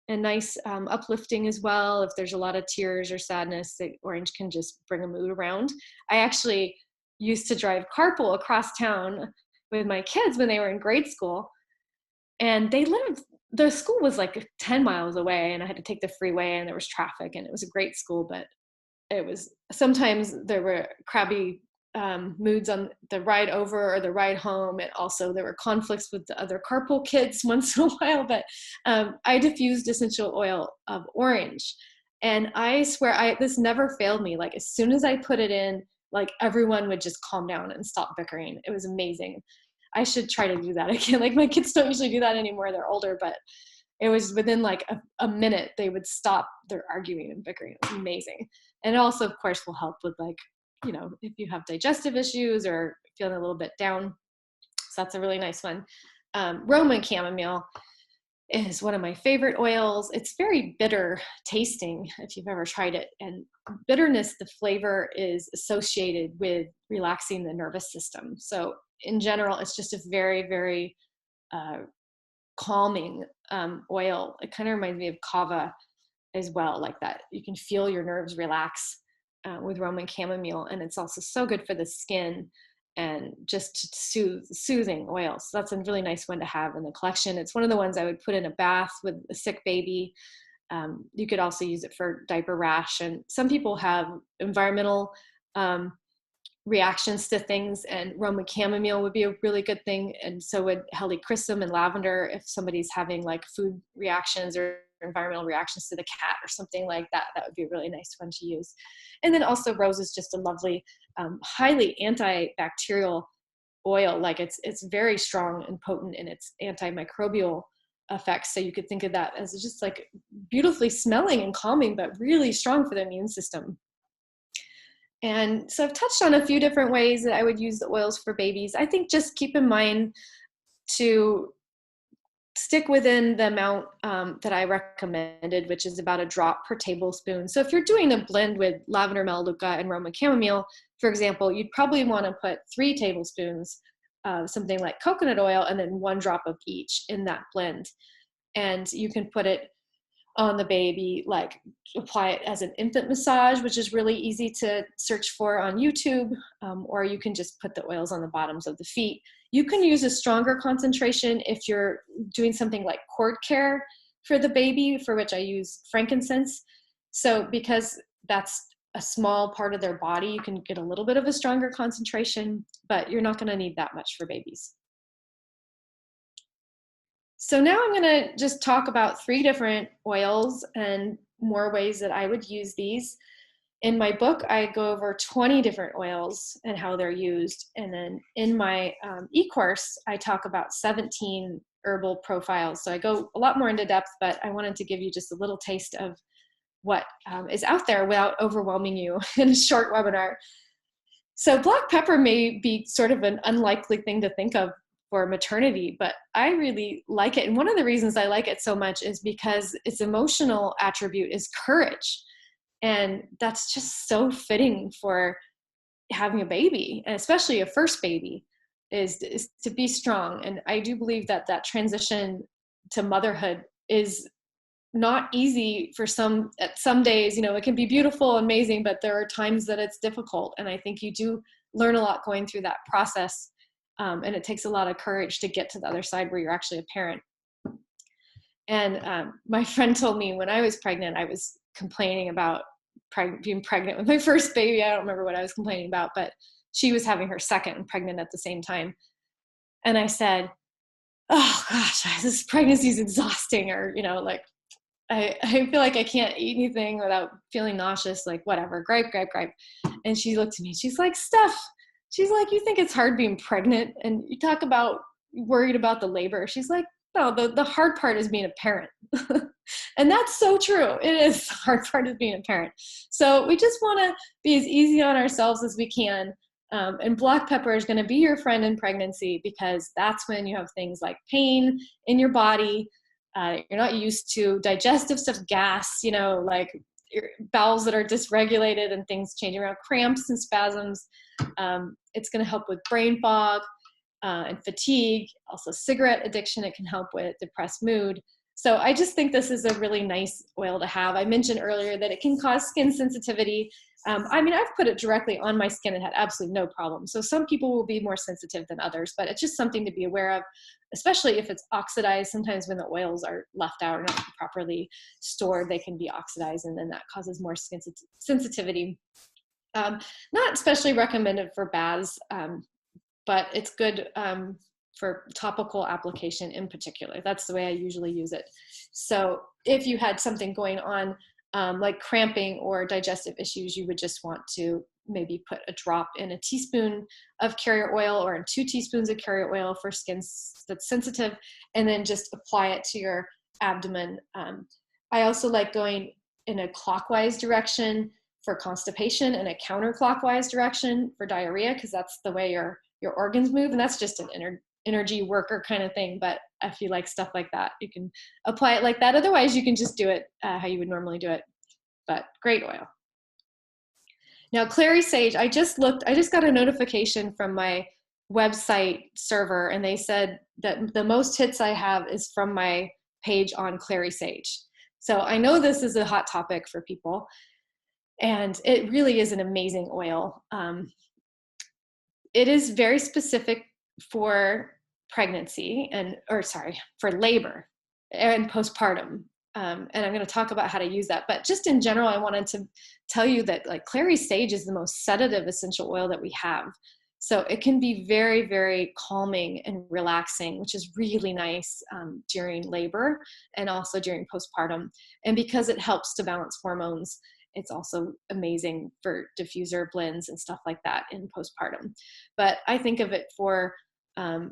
B: and nice, uplifting as well. If there's a lot of tears or sadness, the orange can just bring a mood around. I actually used to drive carpool across town with my kids when they were in grade school, and the school was like 10 miles away, and I had to take the freeway, and there was traffic, and it was a great school, but sometimes there were crabby moods on the ride over or the ride home. And also there were conflicts with the other carpool kids once in a while, but I diffused essential oil of orange. And I swear, this never failed me. Like as soon as I put it in, like everyone would just calm down and stop bickering. It was amazing. I should try to do that again. Like my kids don't usually do that anymore. They're older, but it was within like a minute, they would stop their arguing and bickering. It was amazing. And it also, of course, will help with like, you know, if you have digestive issues or feeling a little bit down. So that's a really nice one. Roman chamomile is one of my favorite oils. It's very bitter tasting if you've ever tried it. And bitterness, the flavor is associated with relaxing the nervous system. So in general, it's just a very, very calming oil. It kind of reminds me of kava as well, like that. You can feel your nerves relax with Roman chamomile, and it's also so good for the skin and just soothing oil. So that's a really nice one to have in the collection. It's one of the ones I would put in a bath with a sick baby. You could also use it for diaper rash, and some people have environmental reactions to things, and Roman chamomile would be a really good thing, and so would helichrysum and lavender if somebody's having like food reactions or environmental reactions to the cat or something like that. That would be a really nice one to use. And then also rose is just a lovely, highly antibacterial oil. Like it's very strong and potent in its antimicrobial effects. So you could think of that as just like beautifully smelling and calming, but really strong for the immune system. And so I've touched on a few different ways that I would use the oils for babies. I think just keep in mind to stick within the amount that I recommended, which is about a drop per tablespoon. So if you're doing a blend with lavender, melaleuca, and Roman chamomile, for example, you'd probably want to put 3 tablespoons of something like coconut oil and then 1 drop of each in that blend. And you can put it on the baby, like apply it as an infant massage, which is really easy to search for on YouTube, or you can just put the oils on the bottoms of the feet. You can use a stronger concentration if you're doing something like cord care for the baby, for which I use frankincense. So because that's a small part of their body, you can get a little bit of a stronger concentration, but you're not going to need that much for babies. So now I'm going to just talk about 3 different oils and more ways that I would use these. In my book, I go over 20 different oils and how they're used. And then in my e-course, I talk about 17 herbal profiles. So I go a lot more into depth, but I wanted to give you just a little taste of what is out there without overwhelming you in a short webinar. So black pepper may be sort of an unlikely thing to think of for maternity, but I really like it. And one of the reasons I like it so much is because its emotional attribute is courage. And that's just so fitting for having a baby, and especially a first baby, is to be strong. And I do believe that that transition to motherhood is not easy for some days. You know, it can be beautiful, amazing, but there are times that it's difficult. And I think you do learn a lot going through that process. And it takes a lot of courage to get to the other side where you're actually a parent. And my friend told me when I was pregnant, I was complaining about being pregnant with my first baby. I don't remember what I was complaining about, but she was having her second and pregnant at the same time. And I said, oh gosh, this pregnancy is exhausting. Or, you know, like I feel like I can't eat anything without feeling nauseous, like whatever, gripe. And she looked at me, she's like, Steph, she's like, you think it's hard being pregnant? And you talk about worried about the labor. She's like, no, the hard part is being a parent. And that's so true. It is the hard part of being a parent. So we just want to be as easy on ourselves as we can. And black pepper is going to be your friend in pregnancy, because that's when you have things like pain in your body. You're not used to digestive stuff, gas, you know, like your bowels that are dysregulated and things changing around, cramps and spasms. It's going to help with brain fog and fatigue, also cigarette addiction. It can help with depressed mood. So I just think this is a really nice oil to have. I mentioned earlier that it can cause skin sensitivity. I mean, I've put it directly on my skin and had absolutely no problem. So some people will be more sensitive than others, but it's just something to be aware of, especially if it's oxidized. Sometimes when the oils are left out or not properly stored, they can be oxidized, and then that causes more skin sensitivity. Not especially recommended for baths, but it's good for topical application in particular. That's the way I usually use it. So if you had something going on like cramping or digestive issues, you would just want to maybe put a drop in a teaspoon of carrier oil or in 2 teaspoons of carrier oil for skin that's sensitive, and then just apply it to your abdomen. I also like going in a clockwise direction for constipation and a counterclockwise direction for diarrhea, because that's the way your organs move, and that's just an energy worker kind of thing. But if you like stuff like that, you can apply it like that. Otherwise, you can just do it how you would normally do it. But great oil. Now, clary sage, I just got a notification from my website server, and they said that the most hits I have is from my page on clary sage. So I know this is a hot topic for people, and it really is an amazing oil. It is very specific for pregnancy for labor and postpartum. And I'm going to talk about how to use that. But just in general, I wanted to tell you that like clary sage is the most sedative essential oil that we have. So it can be very, very calming and relaxing, which is really nice during labor and also during postpartum. And because it helps to balance hormones, it's also amazing for diffuser blends and stuff like that in postpartum. But I think of it for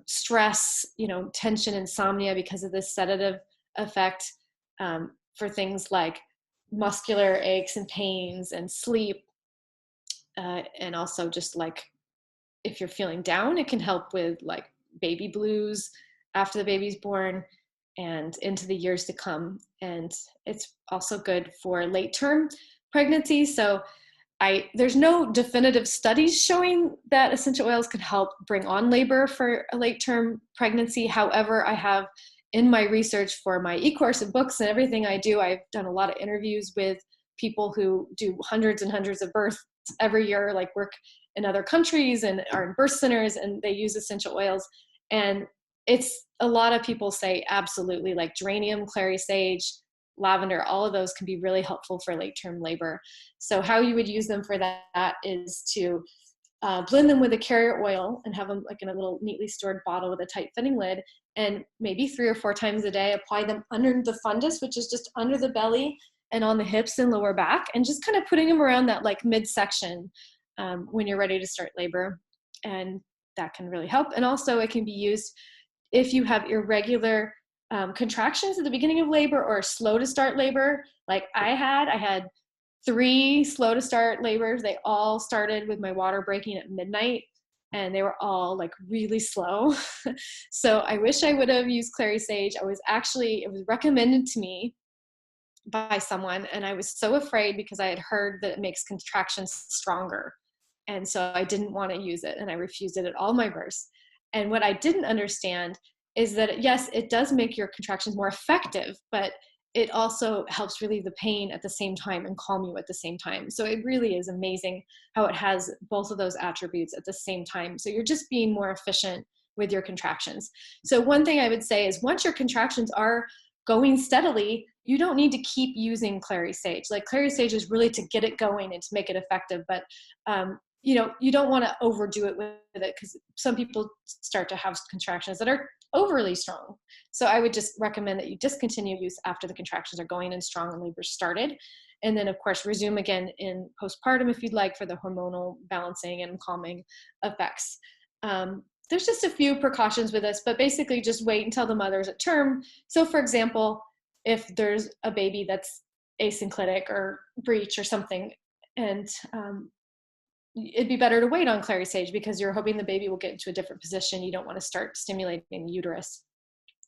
B: stress, tension, insomnia, because of this sedative effect, for things like muscular aches and pains and sleep, and also just like if you're feeling down, it can help with like baby blues after the baby's born and into the years to come. And it's also good for late term pregnancy. So there's no definitive studies showing that essential oils can help bring on labor for a late term pregnancy. However, I have in my research for my e-course and books and everything I do, I've done a lot of interviews with people who do hundreds and hundreds of births every year, like work in other countries and are in birth centers, and they use essential oils. And it's a lot of people say absolutely, like geranium, clary sage, lavender, all of those can be really helpful for late-term labor. So how you would use them for that is to blend them with a carrier oil and have them like in a little neatly stored bottle with a tight fitting lid, and maybe 3 or 4 times a day apply them under the fundus, which is just under the belly and on the hips and lower back, and just kind of putting them around that like midsection when you're ready to start labor. And that can really help. And also it can be used if you have irregular contractions at the beginning of labor or slow to start labor. Like I had 3 slow to start labors. They all started with my water breaking at midnight, and they were all like really slow. So I wish I would have used clary sage. It was recommended to me by someone, and I was so afraid because I had heard that it makes contractions stronger. And so I didn't want to use it, and I refused it at all my births. And what I didn't understand is that, yes, it does make your contractions more effective, but it also helps relieve the pain at the same time and calm you at the same time. So it really is amazing how it has both of those attributes at the same time. So you're just being more efficient with your contractions. So one thing I would say is once your contractions are going steadily, you don't need to keep using clary sage. Like clary sage is really to get it going and to make it effective. But you don't want to overdo it with it, because some people start to have contractions that are overly strong. So I would just recommend that you discontinue use after the contractions are going and strong and labor started. And then of course, resume again in postpartum if you'd like, for the hormonal balancing and calming effects. There's just a few precautions with this, but basically just wait until the mother's at term. So for example, if there's a baby that's asynclitic or breech or something, and it'd be better to wait on clary sage because you're hoping the baby will get into a different position. You don't want to start stimulating the uterus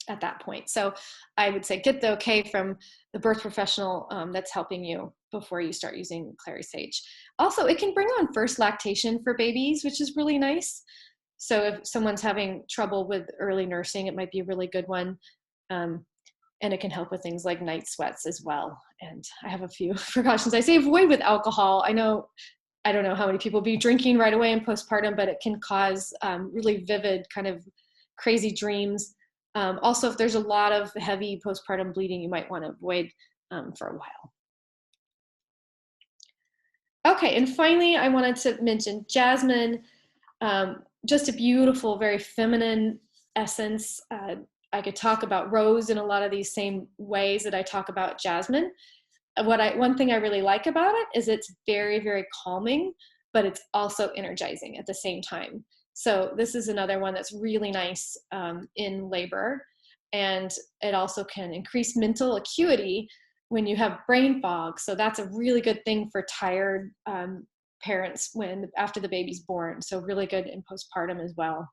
B: at that point. So I would say get the okay from the birth professional that's helping you before you start using clary sage. Also, it can bring on first lactation for babies, which is really nice. So if someone's having trouble with early nursing, it might be a really good one. And it can help with things like night sweats as well. And I have a few precautions. I say avoid with alcohol. I don't know how many people be drinking right away in postpartum, but it can cause really vivid kind of crazy dreams. Also, if there's a lot of heavy postpartum bleeding, you might want to avoid for a while. Okay, and finally, I wanted to mention jasmine. Just a beautiful, very feminine essence. I could talk about rose in a lot of these same ways that I talk about jasmine. one thing I really like about it is it's very, very calming, but it's also energizing at the same time. So this is another one that's really nice in labor. And it also can increase mental acuity when you have brain fog. So that's a really good thing for tired parents after the baby's born. So really good in postpartum as well.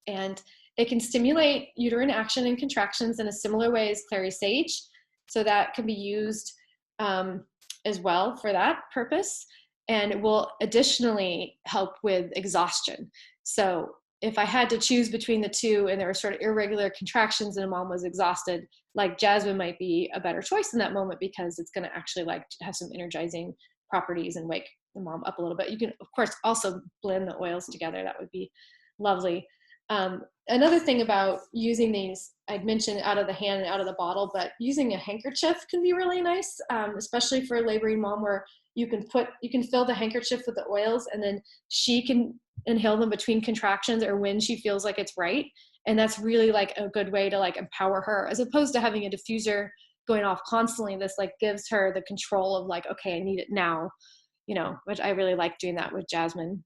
B: And it can stimulate uterine action and contractions in a similar way as clary sage. So that can be used as well for that purpose. And it will additionally help with exhaustion. So if I had to choose between the two and there were sort of irregular contractions and a mom was exhausted, like jasmine might be a better choice in that moment because it's going to actually like have some energizing properties and wake the mom up a little bit. You can, of course, also blend the oils together. That would be lovely. Another thing about using these, I'd mentioned out of the hand and out of the bottle, but using a handkerchief can be really nice, especially for a laboring mom where you can fill the handkerchief with the oils and then she can inhale them between contractions or when she feels like it's right. And that's really like a good way to like empower her as opposed to having a diffuser going off constantly. This like gives her the control of like, okay, I need it now, which I really like doing that with jasmine.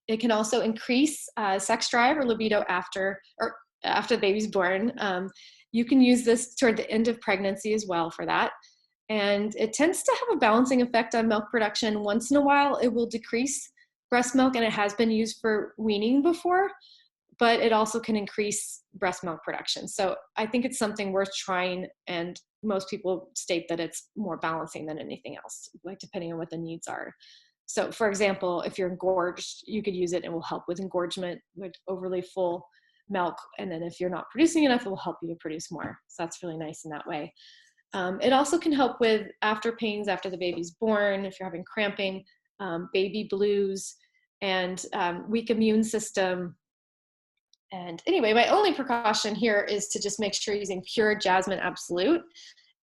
B: It can also increase sex drive or libido after the baby's born. You can use this toward the end of pregnancy as well for that. And it tends to have a balancing effect on milk production. Once in a while, it will decrease breast milk, and it has been used for weaning before, but it also can increase breast milk production. So I think it's something worth trying, and most people state that it's more balancing than anything else, like depending on what the needs are. So for example, if you're engorged, you could use it. It will help with engorgement with overly full milk. And then if you're not producing enough, it will help you to produce more. So that's really nice in that way. It also can help with after pains after the baby's born, if you're having cramping, baby blues, and weak immune system. And anyway, my only precaution here is to just make sure you're using pure jasmine absolute.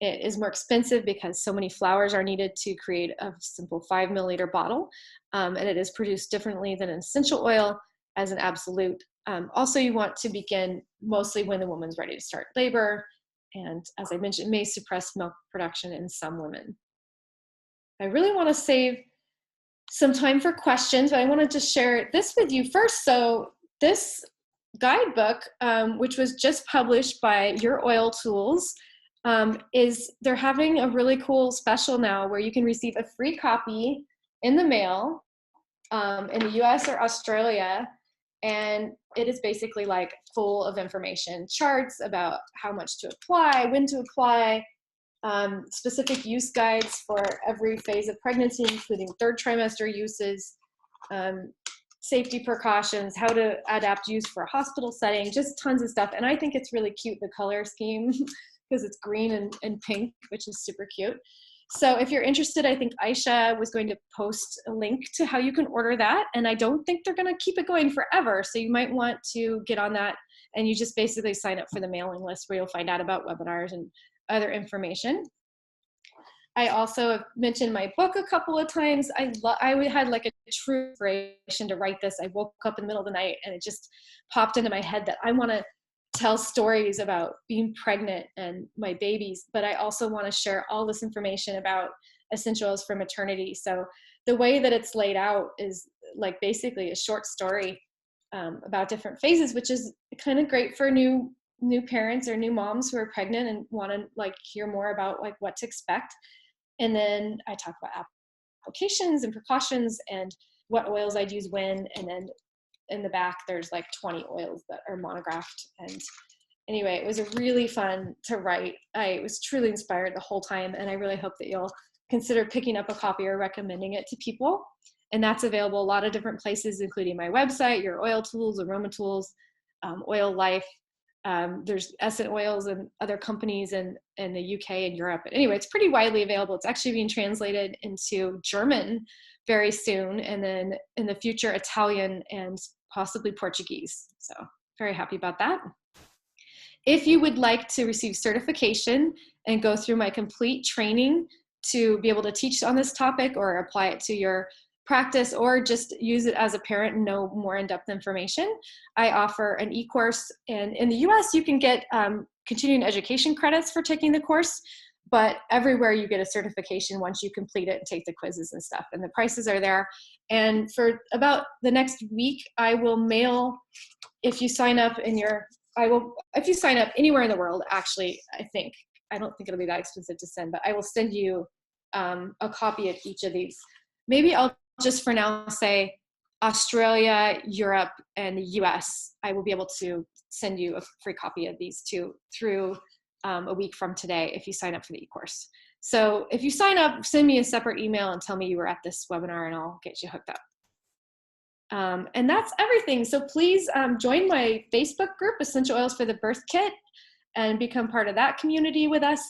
B: It is more expensive because so many flowers are needed to create a simple 5 milliliter bottle. And it is produced differently than an essential oil as an absolute. Also, you want to begin mostly when the woman's ready to start labor. And as I mentioned, it may suppress milk production in some women. I really want to save some time for questions, but I wanted to share this with you first. So this guidebook, which was just published by Your Oil Tools, they're having a really cool special now where you can receive a free copy in the mail in the US or Australia. And it is basically like full of information, charts about how much to apply, when to apply, specific use guides for every phase of pregnancy, including third trimester uses, safety precautions, how to adapt use for a hospital setting, just tons of stuff. And I think it's really cute, the color scheme, because it's green and pink, which is super cute. So if you're interested, I think Aisha was going to post a link to how you can order that. And I don't think they're going to keep it going forever. So you might want to get on that, and you just basically sign up for the mailing list where you'll find out about webinars and other information. I also have mentioned my book a couple of times. I had like a true inspiration to write this. I woke up in the middle of the night and it just popped into my head that I want to tell stories about being pregnant and my babies, but I also want to share all this information about essentials for maternity. So the way that it's laid out is like basically a short story about different phases, which is kind of great for new parents or new moms who are pregnant and want to like hear more about like what to expect. And then I talk about applications and precautions and what oils I'd use when, and then in the back there's like 20 oils that are monographed. And anyway, it was really fun to write. I was truly inspired the whole time, and I really hope that you'll consider picking up a copy or recommending it to people. And that's available a lot of different places, including my website, Your Oil Tools, Aroma Tools, Oil Life. There's Essence Oils and other companies in the UK and Europe. But anyway, it's pretty widely available. It's actually being translated into German very soon, and then in the future, Italian and possibly Portuguese. So very happy about that. If you would like to receive certification and go through my complete training to be able to teach on this topic or apply it to your practice, or just use it as a parent and know more in-depth information, I offer an e-course. And in the US, you can get continuing education credits for taking the course, but everywhere you get a certification once you complete it and take the quizzes and stuff, and the prices are there. And for about the next week, I will mail, if you sign up if you sign up anywhere in the world, actually, I don't think it'll be that expensive to send, but I will send you a copy of each of these. Maybe I'll just for now say Australia, Europe, and the US. I will be able to send you a free copy of these two through a week from today if you sign up for the e-course. So if you sign up, send me a separate email and tell me you were at this webinar and I'll get you hooked up. And that's everything. So please join my Facebook group, Essential Oils for the Birth Kit, and become part of that community with us.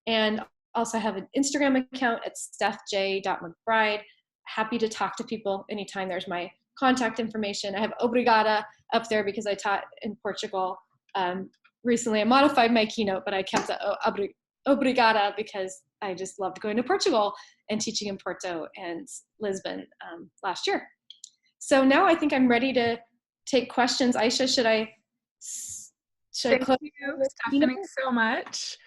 B: And also have an Instagram account at stephj.mcbride. Happy to talk to people anytime. There's my contact information. I have obrigada up there because I taught in Portugal recently. I modified my keynote, but I kept the obrigada because I just loved going to Portugal and teaching in Porto and Lisbon last year. So now I think I'm ready to take questions. Aisha, should I
A: Thank you, Stephanie, so much.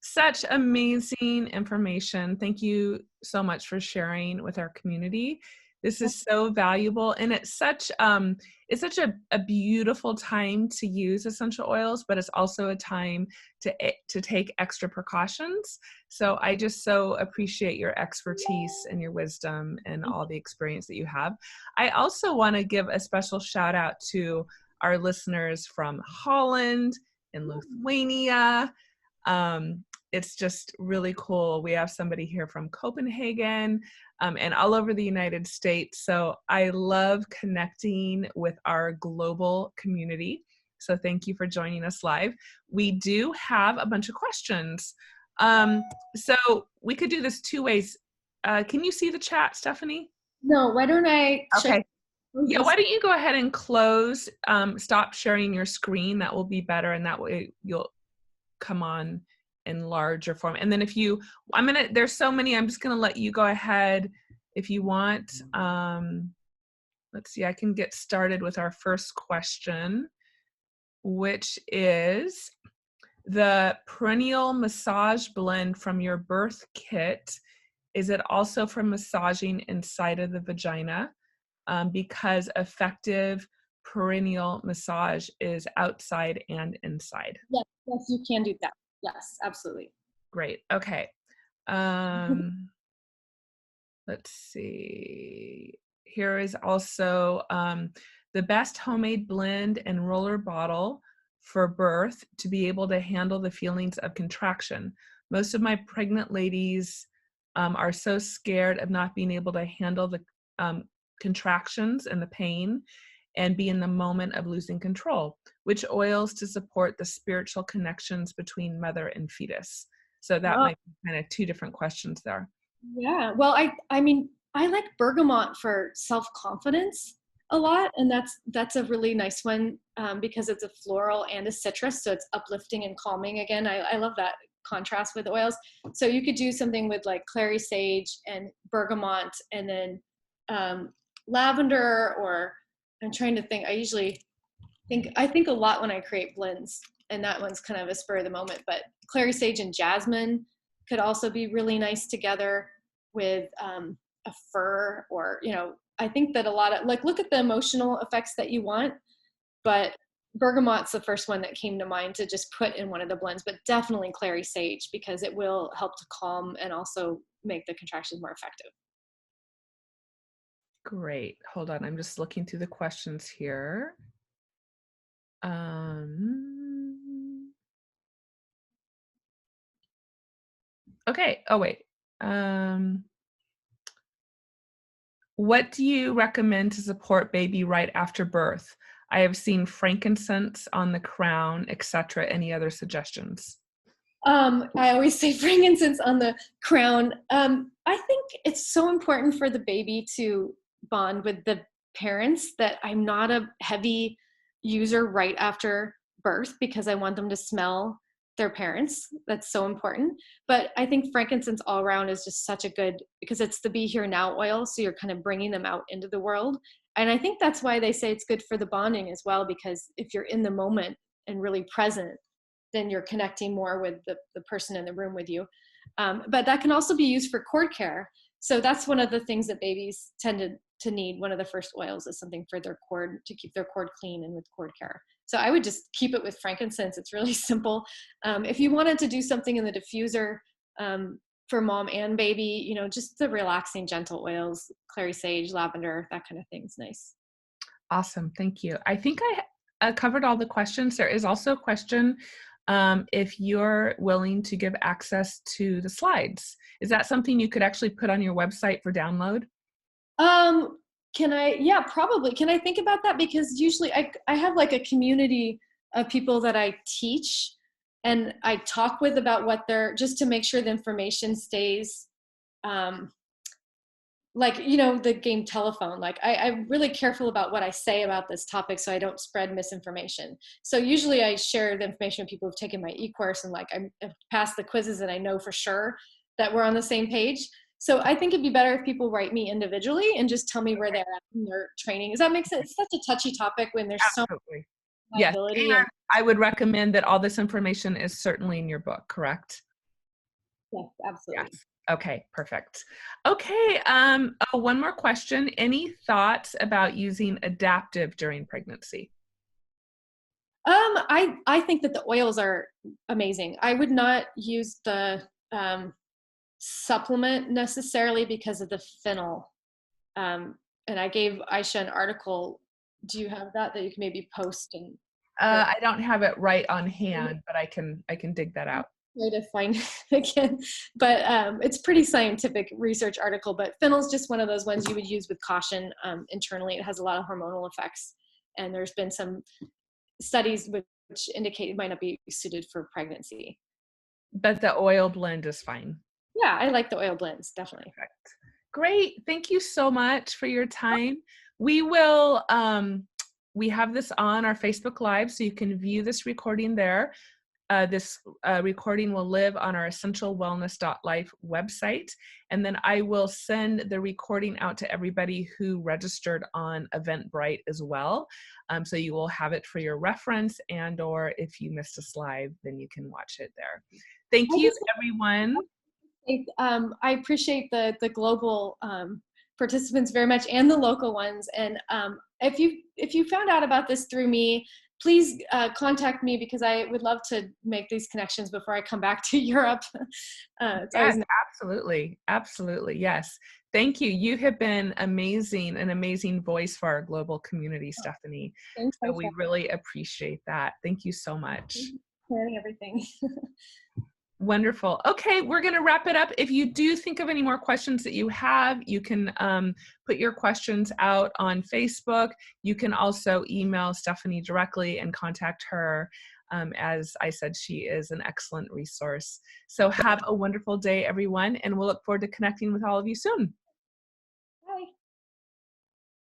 A: Such amazing information. Thank you so much for sharing with our community. This is so valuable, and it's such a beautiful time to use essential oils, but it's also a time to take extra precautions. So I just so appreciate your expertise and your wisdom and all the experience that you have. I also want to give a special shout out to our listeners from Holland and Lithuania. It's just really cool. We have somebody here from Copenhagen and all over the United States. So I love connecting with our global community. So thank you for joining us live. We do have a bunch of questions. So we could do this two ways. Can you see the chat, Stephanie?
B: No, why don't I check?
A: Okay. Yeah, why don't you go ahead and close, stop sharing your screen. That will be better, and that way you'll come on in larger form. And then if you, there's so many, I'm just gonna let you go ahead if you want. Let's see, I can get started with our first question, which is the perennial massage blend from your birth kit. Is it also for massaging inside of the vagina? Because effective perennial massage is outside and inside.
B: Yes, yes, you can do that. Yes, absolutely.
A: Great. Okay. Let's see. Here is also the best homemade blend and roller bottle for birth to be able to handle the feelings of contraction. Most of my pregnant ladies are so scared of not being able to handle the contractions and the pain and be in the moment of losing control. Which oils to support the spiritual connections between mother and fetus? So that might be kind of two different questions there.
B: Yeah, well, I mean, I like bergamot for self-confidence a lot, and that's a really nice one because it's a floral and a citrus, so it's uplifting and calming. Again, I love that contrast with oils. So you could do something with like clary sage and bergamot, and then lavender, or I'm trying to think. I think a lot when I create blends, and that one's kind of a spur of the moment, but clary sage and jasmine could also be really nice together with a fir, or, I think that a lot of, like, look at the emotional effects that you want, but bergamot's the first one that came to mind to just put in one of the blends, but definitely clary sage, because it will help to calm and also make the contractions more effective.
A: Great. Hold on. I'm just looking through the questions here. Okay. Oh, wait. What do you recommend to support baby right after birth? I have seen frankincense on the crown, etc. Any other suggestions?
B: I always say frankincense on the crown. I think it's so important for the baby to bond with the parents that I'm not a heavy user right after birth, because I want them to smell their parents. That's so important. But I think frankincense all around is just such a good, because it's the be here now oil, so you're kind of bringing them out into the world. And I think that's why they say it's good for the bonding as well, because if you're in the moment and really present, then you're connecting more with the person in the room with you. But that can also be used for cord care. So that's one of the things that babies tend to need. One of the first oils is something for their cord, to keep their cord clean and with cord care. So I would just keep it with frankincense. It's really simple. If you wanted to do something in the diffuser for mom and baby, you know, just the relaxing, gentle oils, clary sage, lavender, that kind of thing is nice.
A: Awesome. Thank you. I think I covered all the questions. There is also a question if you're willing to give access to the slides. Is that something you could actually put on your website for download?
B: Can I, yeah, probably. Can I think about that? Because usually I have like a community of people that I teach and I talk with about what they're, just to make sure the information stays, like, you know, the game telephone, like I'm really careful about what I say about this topic so I don't spread misinformation. So usually I share the information with people who've taken my e-course and like I've passed the quizzes and I know for sure that we're on the same page. So I think it'd be better if people write me individually and just tell me where they're at in their training. Does that make sense? It's such a touchy topic when there's so
A: Absolutely.
B: much
A: Yes.
B: liability.
A: And I would recommend that all this information is certainly in your book, correct?
B: Yes, absolutely.
A: Yes. Okay, perfect. Okay, one more question. Any thoughts about using adaptive during pregnancy?
B: I think that the oils are amazing. I would not use the supplement necessarily because of the phenol. And I gave Aisha an article. Do you have that you can maybe post and
A: I don't have it right on hand, but I can dig that out.
B: try to find it again? But it's pretty scientific research article. But phenol's just one of those ones you would use with caution internally. It has a lot of hormonal effects, and there's been some studies which indicate it might not be suited for pregnancy.
A: But the oil blend is fine.
B: Yeah, I like the oil blends, definitely.
A: Perfect. Great. Thank you so much for your time. We will, we have this on our Facebook Live, so you can view this recording there. This recording will live on our essentialwellness.life website. And then I will send the recording out to everybody who registered on Eventbrite as well. So you will have it for your reference, and or if you missed a slide, then you can watch it there. Thank you, everyone.
B: I appreciate the global participants very much, and the local ones. And if you found out about this through me, please contact me, because I would love to make these connections before I come back to Europe.
A: Yes, absolutely. Absolutely. Yes. Thank you. You have been amazing, an amazing voice for our global community, Stephanie.
B: Thanks,
A: So we really appreciate that. Thank you so much.
B: planning everything.
A: Wonderful. Okay, we're going to wrap it up. If you do think of any more questions that you have, you can put your questions out on Facebook. You can also email Stephanie directly and contact her. As I said, she is an excellent resource. So have a wonderful day, everyone, and we'll look forward to connecting with all of you soon.